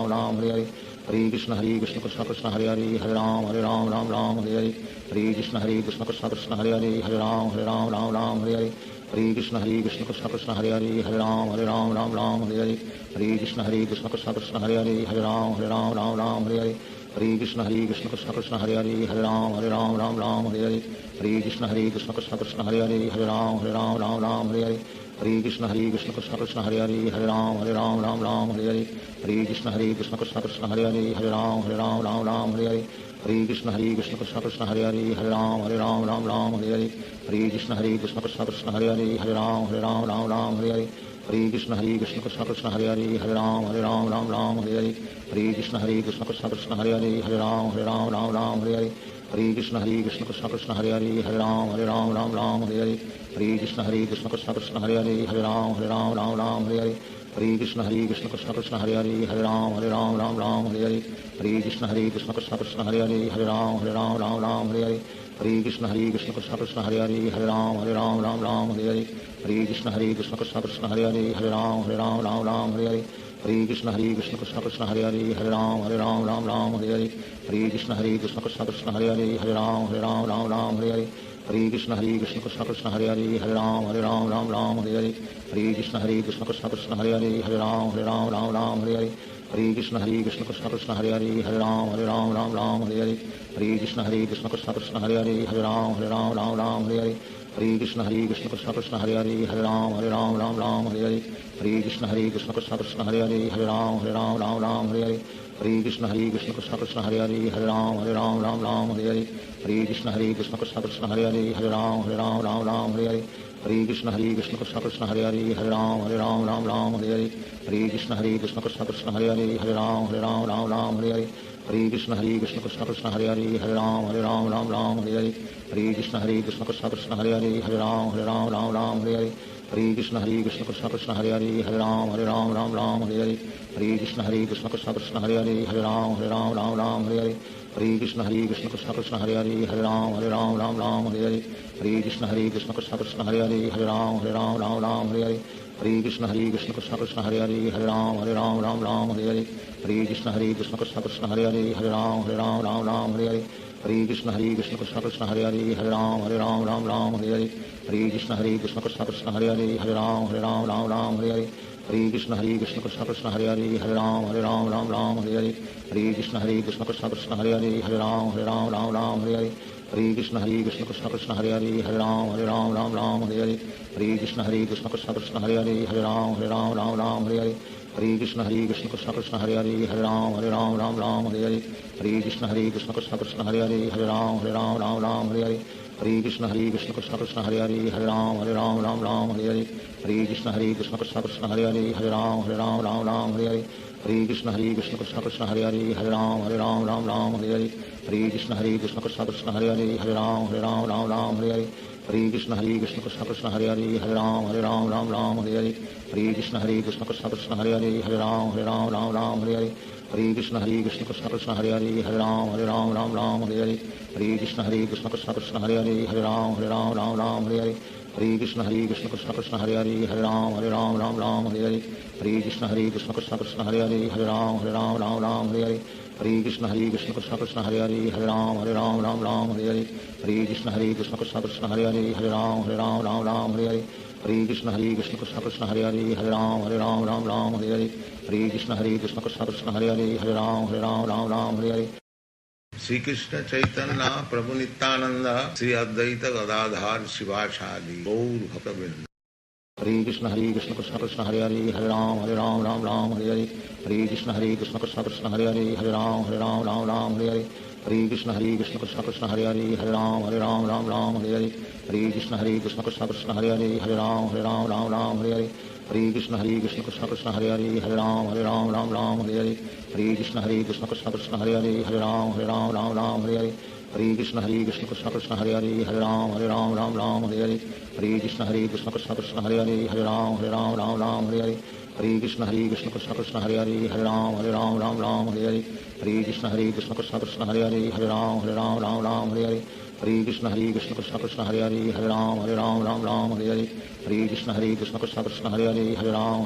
Ram Hare Hare Hare Krishna Krishna Krishna Hare Hare Hare Ram Ram Hare Hare Hare Krishna Krishna Krishna Hare Hare Hare Ram Ram Hare Hare Hare Krishna Krishna Krishna Hare Hare Hare Ram Ram Hare Hare Hare Krishna Krishna Krishna Hare Hare Hare Ram Ram Hare Hare Hare Krishna Krishna Krishna Hare Hare Hare Ram Ram Hare Hare Hare Krishna Krishna Krishna Hare Hare Hare Ram Ram Hare Hare Hare Krishna Krishna Krishna Hare Hare Hare Ram Ram Hare Hare Hare Krishna Krishna Krishna Hare Hare Hare Ram Ram Hare Hare Hare Krishna Krishna Krishna Hare Hare Hare Ram Ram Hare Hare Hare Krishna Krishna Krishna Hare Hare Hare Ram Ram Hare Hare Hare Krishna Krishna Krishna Hare Hare Hare Ram Ram Hare Hare Hare Krishna Krishna Krishna Hare Hare Hare Ram Ram Hare Hare Hare Krishna Krishna Krishna Hare Hare Hare Ram Ram Hare Hare Hare Krishna Krishna Krishna Hare Hare Hare Ram Ram Hare Hare Hare Krishna Krishna Krishna Hare Hare Hare Ram Ram Hare Hare Hare Krishna Krishna Krishna Hare Hare Hare Ram Ram Hare Hare Hare Krishna Krishna Krishna Hare Hare Hare Ram Ram Hare Hare Hare Krishna Krishna Krishna Hare Hare Hare Ram Ram Hare Hare Hare Krishna Krishna Krishna Hare Hare Hare Ram Ram Hare Hare Hare Krishna Krishna Krishna Hare Hare Hare Ram Ram Hare Hare Hare Krishna Krishna Krishna Hare Hare Hare Ram Ram Hare Hare Hare Krishna Krishna Krishna Hare Hare Hare Ram Ram Hare Hare Hare Krishna Krishna Krishna Hare Hare Hare Ram Ram Hare Hare Hare Krishna Krishna Krishna Hare Hare Hare Ram Ram Hare Hare Hare Krishna Krishna Krishna Hare Hare Hare Ram Ram Hare Hare Hare Krishna Krishna Krishna Hare Hare Hare Ram Ram Hare Hare Hare Krishna Krishna Krishna Hare Hare Hare Ram Ram Hare Hare Hare Krishna Krishna Krishna Hare Hare Hare Ram Ram Hare Hare Hare Krishna Krishna Krishna Hare Hare Hare Ram Ram Hare Hare Hare Krishna Krishna Krishna Hare Hare Hare Ram Ram Hare Hare Hare Krishna Krishna Krishna Hare Hare Hare Ram Ram Hare Hare Hare Krishna Krishna Krishna Hare Hare Hare Ram Ram Hare Hare Hare Krishna Krishna Krishna Hare Hare Hare Ram Ram Hare Hare Hare Krishna Krishna Krishna Hare Hare Hare Ram Ram Hare Hare Hare Krishna Krishna Krishna Hare Hare Hare Ram Ram Hare Hare Hare Krishna Krishna Krishna Hare Hare Hare Ram Ram Hare Hare Hare Krishna Krishna Krishna Hare Hare Hare Ram Ram Hare Hare Hare Krishna Krishna Krishna Hare Hare Hare Ram Ram Hare Hare Hare Krishna Krishna Krishna Hare Hare Hare Ram Ram Hare Hare Hare Krishna Krishna Krishna Hare Hare Hare Ram Ram Hare Hare Hare Krishna Krishna Krishna Hare Hare Hare Ram Ram Hare Hare Hare Krishna Krishna Krishna Hare Hare Hare Ram Ram Hare Hare Hare Krishna Krishna Krishna Hare Hare Hare Ram Ram Hare Hare Hare Krishna Krishna Krishna Hare Hare Hare Ram Ram Hare Hare Hare Krishna Krishna Krishna Hare Hare Hare Ram Ram Hare Hare Hare Krishna Krishna Krishna Hare Hare Hare Ram Ram Hare Hare Hare Krishna Krishna Krishna Hare Hare Hare Ram Ram Hare Hare Hare Krishna Krishna Krishna Hare Hare Hare Ram Ram Hare Hare Hare Krishna Krishna Krishna Hare Hare Hare Ram Ram Hare Hare Hare Krishna Krishna Krishna Hare Hare Hare Ram Ram Hare Hare Hare Krishna Krishna Krishna Hare Hare Hare Ram Ram Hare Hare Hare Krishna Krishna Krishna Hare Hare Hare Ram Ram Hare Hare Hare Krishna Krishna Krishna Hare Hare Hare Ram Ram Hare Hare Hare Krishna Krishna Krishna Hare Hare Hare Ram Ram Hare Hare Hare Krishna Krishna Krishna Hare Hare Hare Ram Ram Hare Hare Hare Krishna Krishna Krishna Hare Hare Hare Ram Ram Hare Hare Hare Krishna Krishna Krishna Hare Hare Hare Ram Ram Hare Hare Hare Krishna Krishna Krishna Hare Hare Hare Ram Ram Hare Hare Hare Krishna Krishna Krishna Hare Hare Hare Ram Ram Hare Hare Hare Krishna Krishna Krishna Hare Hare Hare Ram Hare Hare Shri Krishna Chaitanya Prabhu Nityanand Shri Advaita Gadadhar Shivacharya Gaur भक्तवृंद Hare Krishna Krishna Krishna Hare Hare Hare Ram Ram Hare Hare Hare Krishna Krishna Krishna Hare Hare Hare Ram Ram Hare Hare Hare Krishna Krishna Krishna Hare Hare Hare Ram Ram Hare Hare Hare Krishna Krishna Krishna Hare Hare Hare Ram Hare Hare Hare Krishna Krishna Krishna Hare Hare Hare Ram Hare Hare Hare Krishna Krishna Krishna Hare Hare Hare Ram Hare Hare Hare Krishna Krishna Krishna Hare Hare Hare Ram Hare Hare Hare Krishna Krishna Krishna Hare Hare Hare Ram Hare Hare Hare Krishna Krishna Krishna Hare Hare Hare Ram Hare Hare Hare Krishna Krishna Krishna Hare Hare Hare Ram Hare Hare Hare Krishna Krishna Krishna Hare Hare Hare Ram Ram Ram Hare Hare Hare Krishna Krishna Krishna Hare Hare Hare Ram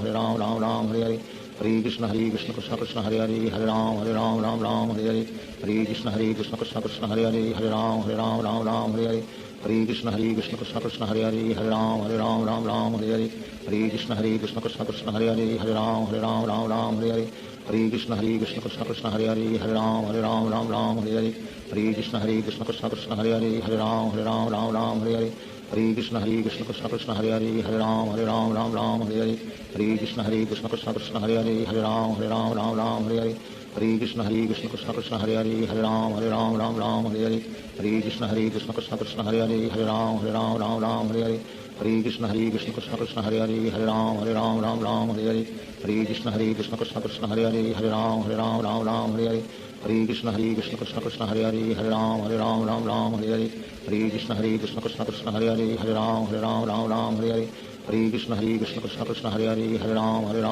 Ram Hare Hare Hare Krishna Krishna Krishna Hare Hare Hare Ram Ram Hare Hare Hare Krishna Krishna Krishna Hare Hare Hare Ram Ram Hare Hare Hare Krishna Krishna Krishna Hare Hare Hare Ram Ram Hare Hare Hare Krishna Krishna Krishna Hare Hare Hare Ram Ram Hare Hare Hare Krishna Krishna Krishna Hare Hare Hare Ram Ram Hare Hare Hare Krishna Krishna Krishna Hare Hare Hare Ram Ram Hare Hare Hare Krishna Krishna Krishna Hare Hare Hare Ram Ram Hare Hare Hare Krishna Krishna Krishna Hare Hare Hare Ram Ram Hare Hare Hare Krishna Krishna Krishna Hare Hare Hare Ram Ram Hare Hare Hare Krishna Krishna Krishna Hare Hare Hare Ram Ram Hare Hare Hare Krishna Krishna Krishna Hare Hare Hare Ram Hare Hare Hare Krishna Krishna Krishna Hare Hare Hare Ram Hare Hare Hare Krishna Krishna Krishna Hare Hare Hare Ram Hare Hare Hare Krishna Krishna Krishna Hare Hare Hare Ram Hare Hare Hare Krishna Krishna Krishna Hare Hare Hare Ram Hare Hare Hare Krishna Krishna Krishna Hare Hare Hare Ram Hare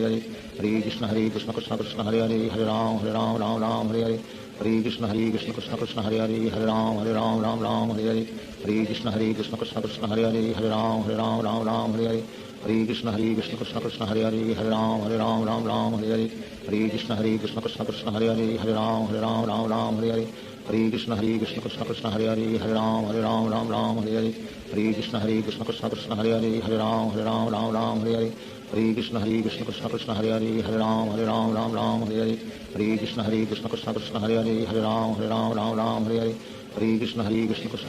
Hare Hare Krishna Krishna Krishna Hare Hare Hare Ram Hare Hare Hare Krishna Krishna Krishna Hare Hare Hare Ram Hare Hare Hare Krishna Krishna Krishna Hare Hare Hare Ram Hare Hare Hare Krishna Krishna Krishna Hare Hare Hare Ram Hare Hare Hare Krishna Krishna Krishna Hare Hare Hare Ram Hare Hare Hare Krishna Krishna Krishna Hare Hare Hare Ram Hare Hare Hare Krishna Krishna Krishna Hare Hare Hare Ram Hare Hare Hare Krishna Krishna Krishna Hare Hare Hare Ram Hare Hare Hare Krishna Krishna Krishna Hare Hare Hare Ram Hare Hare Hare Krishna Krishna Krishna Hare Hare Hare Ram Hare Hare Hare Krishna Krishna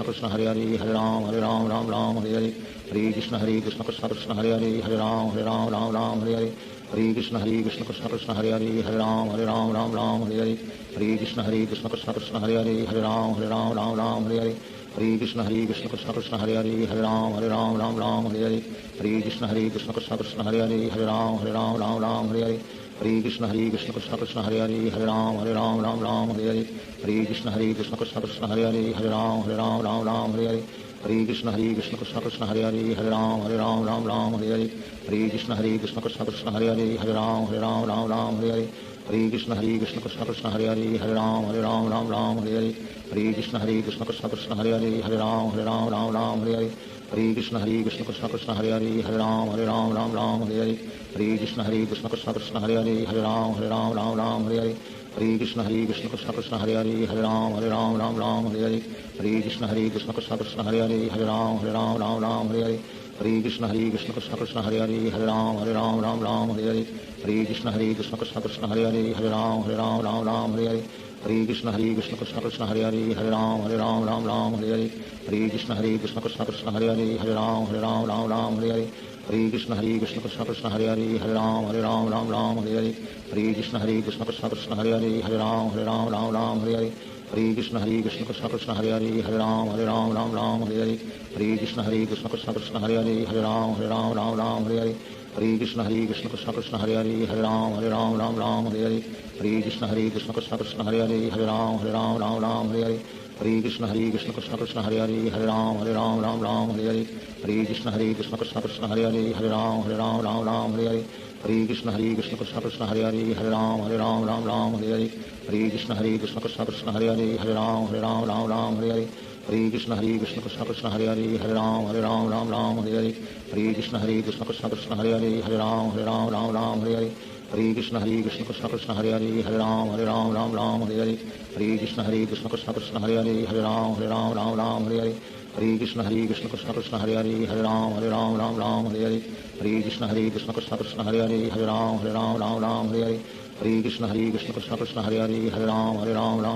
Krishna Hare Hare Hare Ram Hare Hare Hare Krishna Krishna Krishna Hare Hare Hare Ram Hare Hare Hare Krishna Krishna Krishna Hare Hare Hare Ram Hare Hare Hare Krishna Krishna Krishna Hare Hare Hare Ram Hare Hare Hare Krishna Krishna Krishna Hare Hare Hare Ram Hare Hare Hare Krishna Krishna Krishna Hare Hare Hare Ram Hare Hare Hare Krishna Krishna Krishna Hare Hare Hare Ram Hare Hare Hare Krishna Krishna Krishna Hare Hare Hare Ram Hare Hare Hare Krishna Krishna Krishna Hare Hare Hare Ram Hare Hare Hare Krishna Krishna Krishna Hare Hare Hare Ram Hare Hare Hare Krishna Krishna Krishna Hare Hare Hare Ram Hare Hare Hare Krishna Krishna Krishna Hare Hare Hare Ram Hare Hare Hare Krishna Krishna Krishna Hare Hare Hare Ram Hare Hare Hare Krishna Krishna Krishna Hare Hare Hare Ram Hare Hare Hare Krishna Krishna Krishna Hare Hare Hare Ram Hare Hare Hare Krishna Krishna Krishna Hare Hare Hare Ram Hare Hare Hare Krishna Krishna Krishna Hare Hare Hare Ram Hare Hare Hare Krishna Krishna Krishna Hare Hare Hare Ram Hare Hare Hare Krishna Krishna Krishna Hare Hare Hare Ram Hare Hare Hare Krishna Krishna Krishna Hare Hare Hare Ram Hare Hare Hare Krishna Krishna Krishna Hare Hare Hare Ram Hare Hare Hare Krishna Krishna Krishna Hare Hare Hare Ram Hare Hare Hare Krishna Krishna Krishna Hare Hare Hare Ram Hare Hare Hare Krishna Krishna Krishna Hare Hare Hare Ram Hare Hare Hare Krishna Krishna Krishna Hare Hare Hare Ram Hare Hare Hare Krishna Krishna Krishna Hare Hare Hare Ram Hare Hare Hare Krishna Krishna Krishna Hare Hare Hare Ram Hare Hare Hare Krishna Krishna Krishna Hare Hare Hare Ram Hare Hare Hare Krishna Krishna Krishna Hare Hare Hare Ram Hare Hare Hare Krishna Krishna Krishna Hare Hare Hare Ram Hare Hare Hare Krishna Krishna Krishna Hare Hare Hare Ram Hare Hare Hare Krishna Krishna Krishna Hare Hare Hare Ram Hare Hare Hare Krishna Krishna Krishna Hare Hare Hare Ram Hare Hare Hare Krishna Krishna Krishna Hare Hare Hare Ram Hare Hare Hare Krishna Krishna Krishna Hare Hare Hare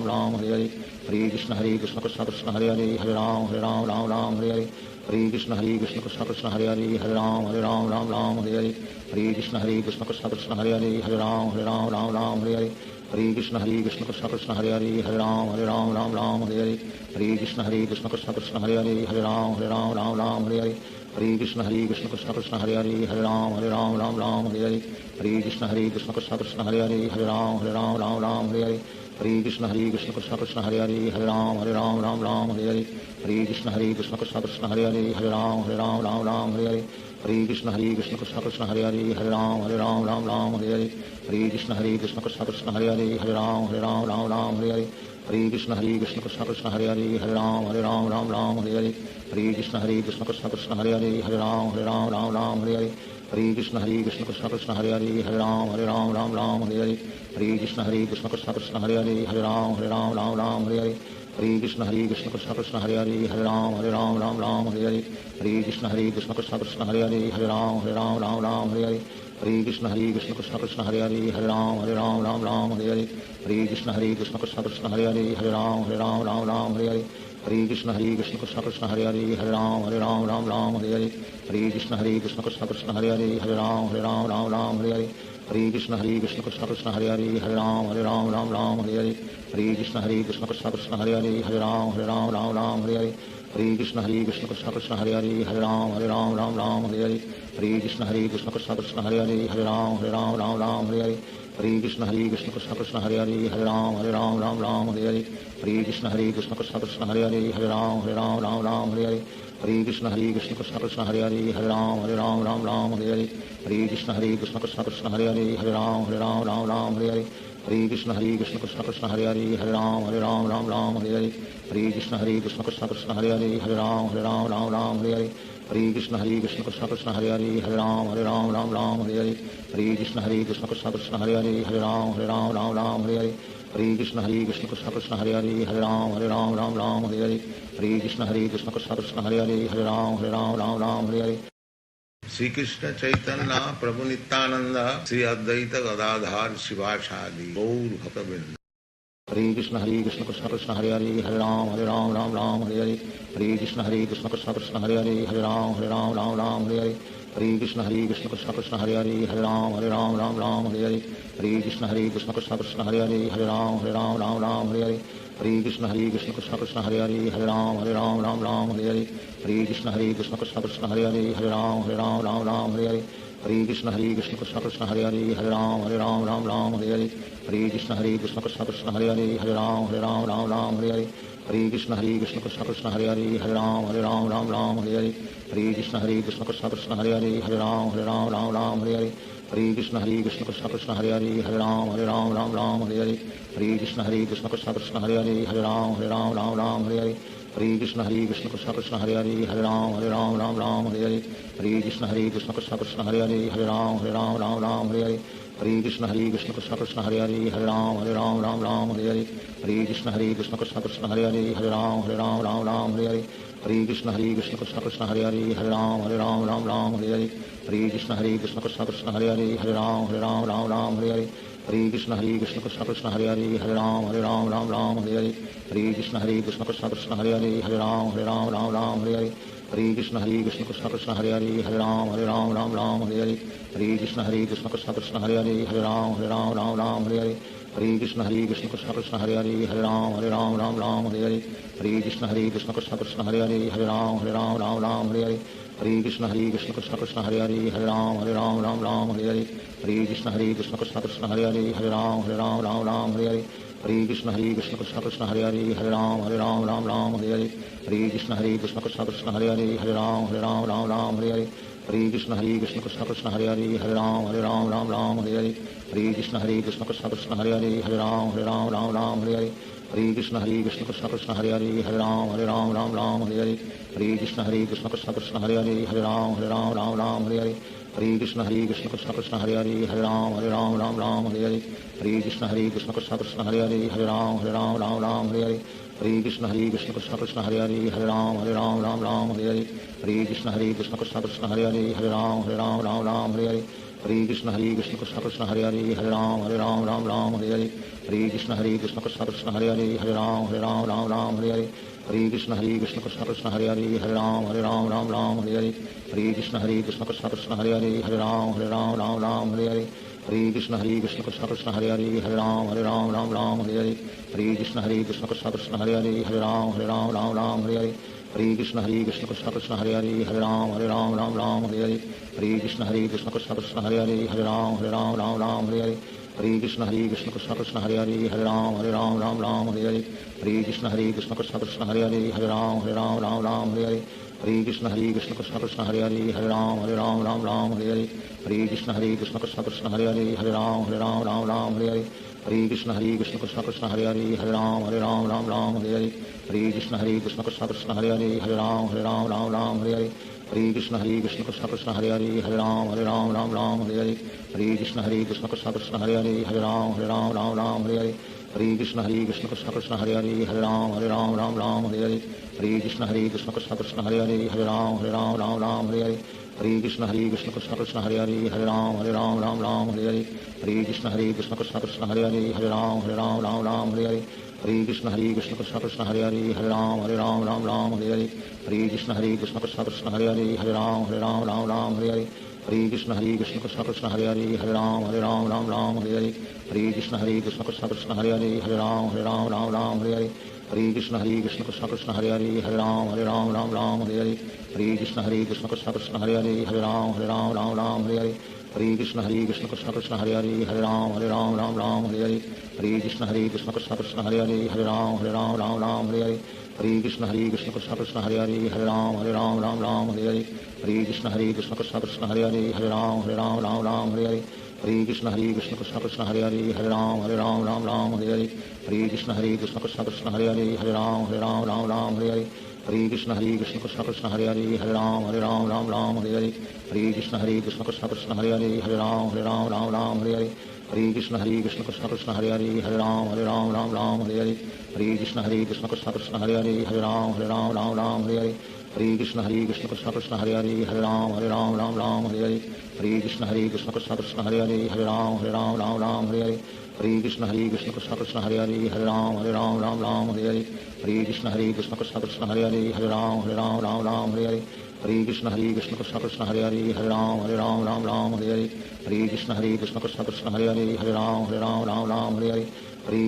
Ram Hare Hare Hare Krishna Krishna Krishna Hare Hare Hare Ram Hare Hare Hare Krishna Krishna Krishna Hare Hare Hare Ram Hare Hare Hare Krishna Krishna Krishna Hare Hare Hare Ram Hare Hare Hare Krishna Krishna Krishna Hare Hare Hare Ram Hare Hare Hare Krishna Krishna Krishna Hare Hare Hare Ram Hare Hare Hare Krishna Krishna Krishna Hare Hare Hare Ram Hare Hare Hare Krishna Krishna Krishna Hare Hare Hare Ram Hare Hare Hare Krishna Krishna Krishna Hare Hare Hare Ram Hare Hare Hare Krishna Krishna Krishna Hare Hare Hare Ram Hare Hare Hare Krishna Krishna Krishna Hare Hare Hare Ram Ram Ram Hare Hare Hare Krishna Krishna Krishna Hare Hare Hare Ram Ram Hare Hare Hare Krishna Krishna Krishna Hare Hare Hare Ram Ram Hare Hare Hare Krishna Krishna Krishna Hare Hare Hare Ram Ram Hare Hare Hare Krishna Krishna Krishna Hare Hare Hare Ram Ram Hare Hare Hare Krishna Krishna Krishna Hare Hare Hare Ram Ram Hare Hare Hare Krishna Krishna Krishna Hare Hare Hare Ram Ram Hare Hare Hare Krishna Krishna Krishna Hare Hare Hare Ram Ram Hare Hare Hare Krishna Krishna Krishna Hare Hare Hare Ram Ram Hare Hare Hare Krishna Krishna Krishna Hare Hare Hare Ram Ram Hare Hare Hare Krishna Krishna Krishna Hare Hare Hare Ram Ram Hare Hare Hare Krishna Krishna Krishna Hare Hare Hare Ram Ram Hare Hare Hare Krishna Krishna Krishna Hare Hare Hare Ram Ram Hare Hare Hare Krishna Krishna Krishna Hare Hare Hare Ram Ram Hare Hare Hare Krishna Krishna Krishna Hare Hare Hare Ram Ram Hare Hare Hare Krishna Krishna Krishna Hare Hare Hare Ram Ram Hare Hare Hare Krishna Krishna Krishna Hare Hare Hare Ram Ram Hare Hare Hare Krishna Krishna Krishna Hare Hare Hare Ram Ram Hare Hare Hare Krishna Krishna Krishna Hare Hare Hare Ram Ram Hare Hare Hare Krishna Krishna Krishna Hare Hare Hare Ram Ram Hare Hare Hare Krishna Krishna Krishna Hare Hare Hare Ram Ram Hare Hare Hare Krishna Krishna Krishna Hare Hare Hare Ram Ram Hare Hare Hare Krishna Krishna Krishna Hare Hare Hare Ram Ram Hare Hare Hare Krishna Krishna Krishna Hare Hare Hare Ram Ram Hare Hare Hare Krishna Krishna Krishna Hare Hare Hare Ram Ram Hare Hare Hare Krishna Krishna Krishna Hare Hare Hare Ram Ram Hare Hare Shri Krishna Chaitanya Prabhu Nityanand Shri Advaita Gadadhar Shivacharya Gaur भक्तवृंद Hare Krishna Krishna Krishna Hare Hare Hare Ram Ram Hare Hare Hare Krishna Krishna Krishna Hare Hare Hare Ram Ram Hare Hare Hare Krishna Krishna Krishna Hare Hare Hare Ram Ram Hare Hare Hare Krishna Krishna Krishna Hare Hare Hare Ram Ram Hare Hare Hare Krishna Krishna Krishna Hare Hare Hare Ram Ram Hare Hare Hare Krishna Krishna Krishna Hare Hare Hare Ram Ram Hare Hare Hare Krishna Krishna Krishna Hare Hare Hare Ram Ram Hare Hare Hare Krishna Krishna Krishna Hare Hare Hare Ram Ram Hare Hare Hare Krishna Krishna Krishna Hare Hare Hare Ram Ram Hare Hare Hare Krishna Krishna Krishna Hare Hare Hare Ram Ram Hare Hare Hare Krishna Krishna Krishna Hare Hare Hare Ram Ram Hare Hare Hare Krishna Krishna Krishna Hare Hare Hare Ram Ram Hare Hare Hare Krishna Krishna Krishna Hare Hare Hare Ram Ram Hare Hare Hare Krishna Krishna Krishna Hare Hare Hare Ram Ram Hare Hare Hare Krishna Krishna Krishna Hare Hare Hare Ram Ram Hare Hare Hare Krishna Krishna Krishna Hare Hare Hare Ram Ram Hare Hare Hare Krishna Krishna Krishna Hare Hare Hare Ram Ram Hare Hare Hare Krishna Krishna Krishna Hare Hare Hare Ram Ram Hare Hare Hare Krishna Krishna Krishna Hare Hare Hare Ram Ram Hare Hare Hare Krishna Krishna Krishna Hare Hare Hare Ram Ram Hare Hare Hare Krishna Krishna Krishna Hare Hare Hare Ram Ram Hare Hare Hare Krishna Krishna Krishna Hare Hare Hare Ram Ram Hare Hare Hare Krishna Krishna Krishna Hare Hare Hare Ram Ram Hare Hare Hare Krishna Krishna Krishna Hare Hare Hare Ram Ram Hare Hare Hare Krishna Krishna Krishna Hare Hare Hare Ram Ram Hare Hare Hare Krishna Krishna Krishna Hare Hare Hare Ram Ram Hare Hare Hare Krishna Krishna Krishna Hare Hare Hare Ram Ram Hare Hare Hare Krishna Krishna Krishna Hare Hare Hare Ram Ram Hare Hare Hare Krishna Krishna Krishna Hare Hare Hare Ram Ram Hare Hare Hare Krishna Krishna Krishna Hare Hare Hare Ram Ram Hare Hare Hare Krishna Krishna Krishna Hare Hare Hare Ram Ram Hare Hare Hare Krishna Krishna Krishna Hare Hare Hare Ram Ram Hare Hare Hare Krishna Krishna Krishna Hare Hare Hare Ram Ram Hare Hare Hare Krishna Krishna Krishna Hare Hare Hare Ram Ram Hare Hare Hare Krishna Krishna Krishna Hare Hare Hare Ram Ram Hare Hare Hare Krishna Krishna Krishna Hare Hare Hare Ram Ram Hare Hare Hare Krishna Krishna Krishna Hare Hare Hare Ram Ram Hare Hare Hare Krishna Krishna Krishna Hare Hare Hare Ram Ram Hare Hare Hare Krishna Krishna Krishna Hare Hare Hare Ram Ram Hare Hare Hare Krishna Krishna Krishna Hare Hare Hare Ram Hare Hare Hare Krishna Krishna Krishna Hare Hare Hare Ram Hare Hare Hare Krishna Krishna Krishna Hare Hare Hare Ram Hare Hare Hare Krishna Krishna Krishna Hare Hare Hare Ram Hare Hare Hare Krishna Krishna Krishna Hare Hare Hare Ram Hare Hare Hare Krishna Krishna Krishna Hare Hare Hare Ram Ram Hare Hare Hare Krishna Krishna Krishna Hare Hare Hare Ram Hare Hare Hare Krishna Krishna Krishna Hare Hare Hare Ram Ram Ram Hare Hare Hare Krishna Krishna Krishna Hare Hare Hare Ram Ram Hare Hare Hare Krishna Krishna Krishna Hare Hare Hare Ram Ram Hare Hare Hare Krishna Krishna Krishna Hare Hare Hare Ram Ram Hare Hare Hare Krishna Krishna Krishna Hare Hare Hare Ram Ram Hare Hare Hare Krishna Krishna Krishna Hare Hare Hare Ram Ram Hare Hare Hare Krishna Krishna Krishna Hare Hare Hare Ram Ram Hare Hare Hare Krishna Krishna Krishna Hare Hare Hare Ram Ram Hare Hare Hare Krishna Krishna Krishna Hare Hare Hare Ram Ram Hare Hare Hare Krishna Krishna Krishna Hare Hare Hare Ram Ram Hare Hare Hare Krishna Krishna Krishna Hare Hare Hare Ram Ram Hare Hare Hare Krishna Krishna Krishna Hare Hare Hare Ram Ram Hare Hare Hare Krishna Krishna Krishna Hare Hare Hare Ram Hare Hare Hare Krishna Krishna Krishna Hare Hare Hare Ram Hare Hare Hare Krishna Krishna Krishna Hare Hare Hare Ram Hare Hare Hare Krishna Krishna Krishna Hare Hare Hare Ram Hare Hare Hare Krishna Krishna Krishna Hare Hare Hare Ram Hare Hare Hare Krishna Krishna Krishna Hare Hare Hare Ram Hare Hare Hare Krishna Krishna Krishna Hare Hare Hare Ram Hare Hare Hare Krishna Krishna Krishna Hare Hare Hare Ram Hare Hare Hare Krishna Krishna Krishna Hare Hare Hare Ram Hare Hare Hare Krishna Krishna Krishna Hare Hare Hare Ram Hare Hare Hare Krishna Krishna Krishna Hare Hare Hare Ram Hare Hare Hare Krishna Krishna Krishna Hare Hare Hare Ram Hare Hare Hare Krishna Krishna Krishna Hare Hare Hare Ram Hare Hare Hare Krishna Krishna Krishna Hare Hare Hare Ram Hare Hare Hare Krishna Krishna Krishna Hare Hare Hare Ram Hare Hare Hare Krishna Krishna Krishna Hare Hare Hare Ram Hare Hare Hare Krishna Krishna Krishna Hare Hare Hare Ram Hare Hare Hare Krishna Krishna Krishna Hare Hare Hare Ram Hare Hare Hare Krishna Krishna Krishna Hare Hare Hare Ram Hare Hare Hare Krishna Krishna Krishna Hare Hare Hare Ram Hare Hare Hare Krishna Krishna Krishna Hare Hare Hare Ram Hare Hare Hare Krishna Krishna Krishna Hare Hare Hare Ram Hare Hare Hare Krishna Krishna Krishna Hare Hare Hare Ram Hare Hare Hare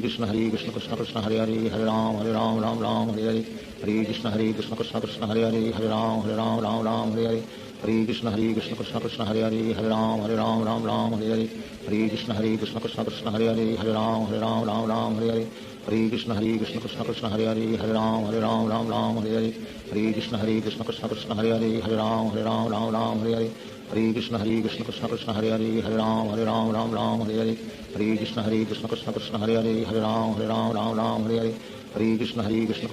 Krishna Krishna Krishna Hare Hare Hare Ram Hare Hare Hare Krishna Krishna Krishna Hare Hare Hare Ram Hare Hare Hare Krishna Krishna Krishna Hare Hare Hare Ram Hare Hare Hare Krishna Krishna Krishna Hare Hare Hare Ram Hare Hare Hare Krishna Krishna Krishna Hare Hare Hare Ram Hare Hare Hare Krishna Krishna Krishna Hare Hare Hare Ram Hare Hare Hare Krishna Krishna Krishna Hare Hare Hare Ram Hare Hare Hare Krishna Krishna Krishna Hare Hare Hare Ram Hare Hare Hare Krishna Krishna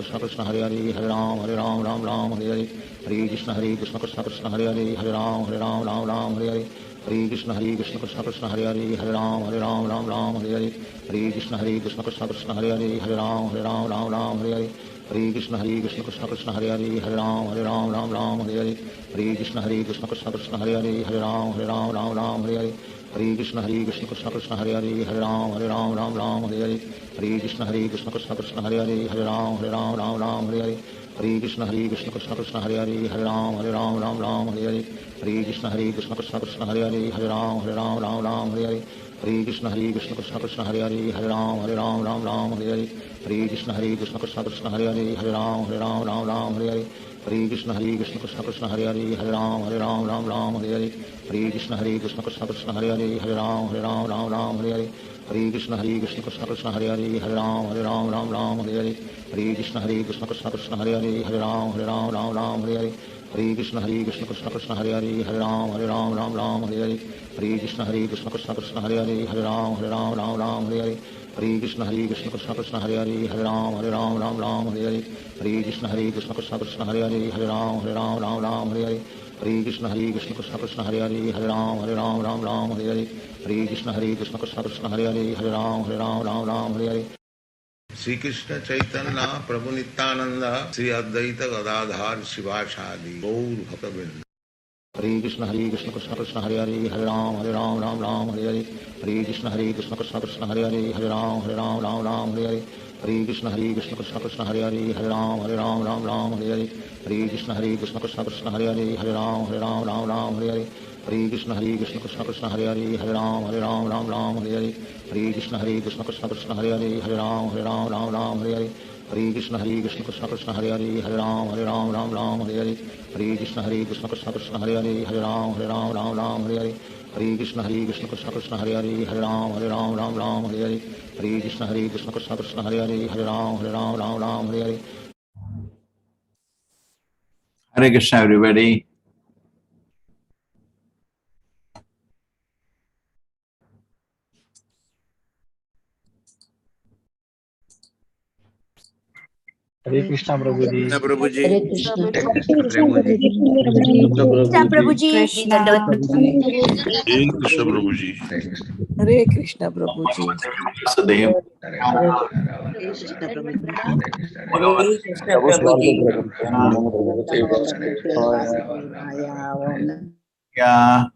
Krishna Hare Hare Hare Ram Hare Hare Hare Krishna Krishna Krishna Hare Hare Hare Ram Hare Hare Hare Krishna Krishna Krishna Hare Hare Hare Ram Hare Hare Hare Krishna Krishna Krishna Hare Hare Hare Ram Hare Hare Hare Krishna Krishna Krishna Hare Hare Hare Ram Hare Hare Hare Krishna Krishna Krishna Hare Hare Hare Ram Hare Hare Hare Krishna Krishna Krishna Hare Hare Hare Ram Hare Hare Hare Krishna Krishna Krishna Hare Hare Hare Ram Hare Hare Hare Krishna Krishna Krishna Hare Hare Hare Ram Hare Hare Hare Krishna Krishna Krishna Hare Hare Hare Ram Hare Hare Hare Krishna Krishna Krishna Hare Hare Hare Ram Hare Hare Hare Krishna Krishna Krishna Hare Hare Hare Ram Hare Hare Hare Krishna Krishna Krishna Hare Hare Hare Ram Hare Hare Hare Krishna Krishna Krishna Hare Hare Hare Ram Hare Hare Hare Krishna Krishna Krishna Hare Hare Hare Ram Hare Hare Hare Krishna Krishna Krishna Hare Hare Hare Ram Hare Hare Hare Krishna Krishna Krishna Hare Hare Hare Ram Hare Hare Hare Krishna Krishna Krishna Hare Hare Hare Ram Hare Hare Hare Krishna Krishna Krishna Hare Hare Hare Ram Hare Hare Shri Krishna Chaitanya Prabhu Nityanand Shri Advaita Gadadhar Shivacharya Gaur भक्तवृंद Hare Krishna Krishna Krishna Hare Hare Hare Ram Hare Hare Hare Krishna Krishna Krishna Hare Hare Hare Ram Hare Hare Hare Krishna Krishna Krishna Hare Hare Hare Ram Hare Hare Hare Krishna Krishna Krishna Hare Hare Hare Ram Hare Hare Hare Krishna Krishna Krishna Hare Hare Hare Ram Hare Hare Hare Krishna Krishna Krishna Hare Hare Hare Ram Hare Hare Hare Krishna Krishna Krishna Hare Hare Hare Ram Hare Hare Hare Krishna Krishna Krishna Hare Hare Hare Ram Hare Hare Hare Krishna Krishna Krishna Hare Hare Hare Ram Hare Hare Hare Krishna Krishna Krishna Hare Hare Hare Ram Hare Hare Hare Krishna, everybody. Hare Krishna Prabhu ji. Prabhu ji. Hare Krishna Prabhu ji Krishna Prabhu ji Krishna Hey Krishna Prabhuji. Hare Krishna Prabhu ji Sudev. हरे कृष्ण प्रभु जी हरे कृष्ण प्रभु प्रभु जी स्वागत है। Yeah.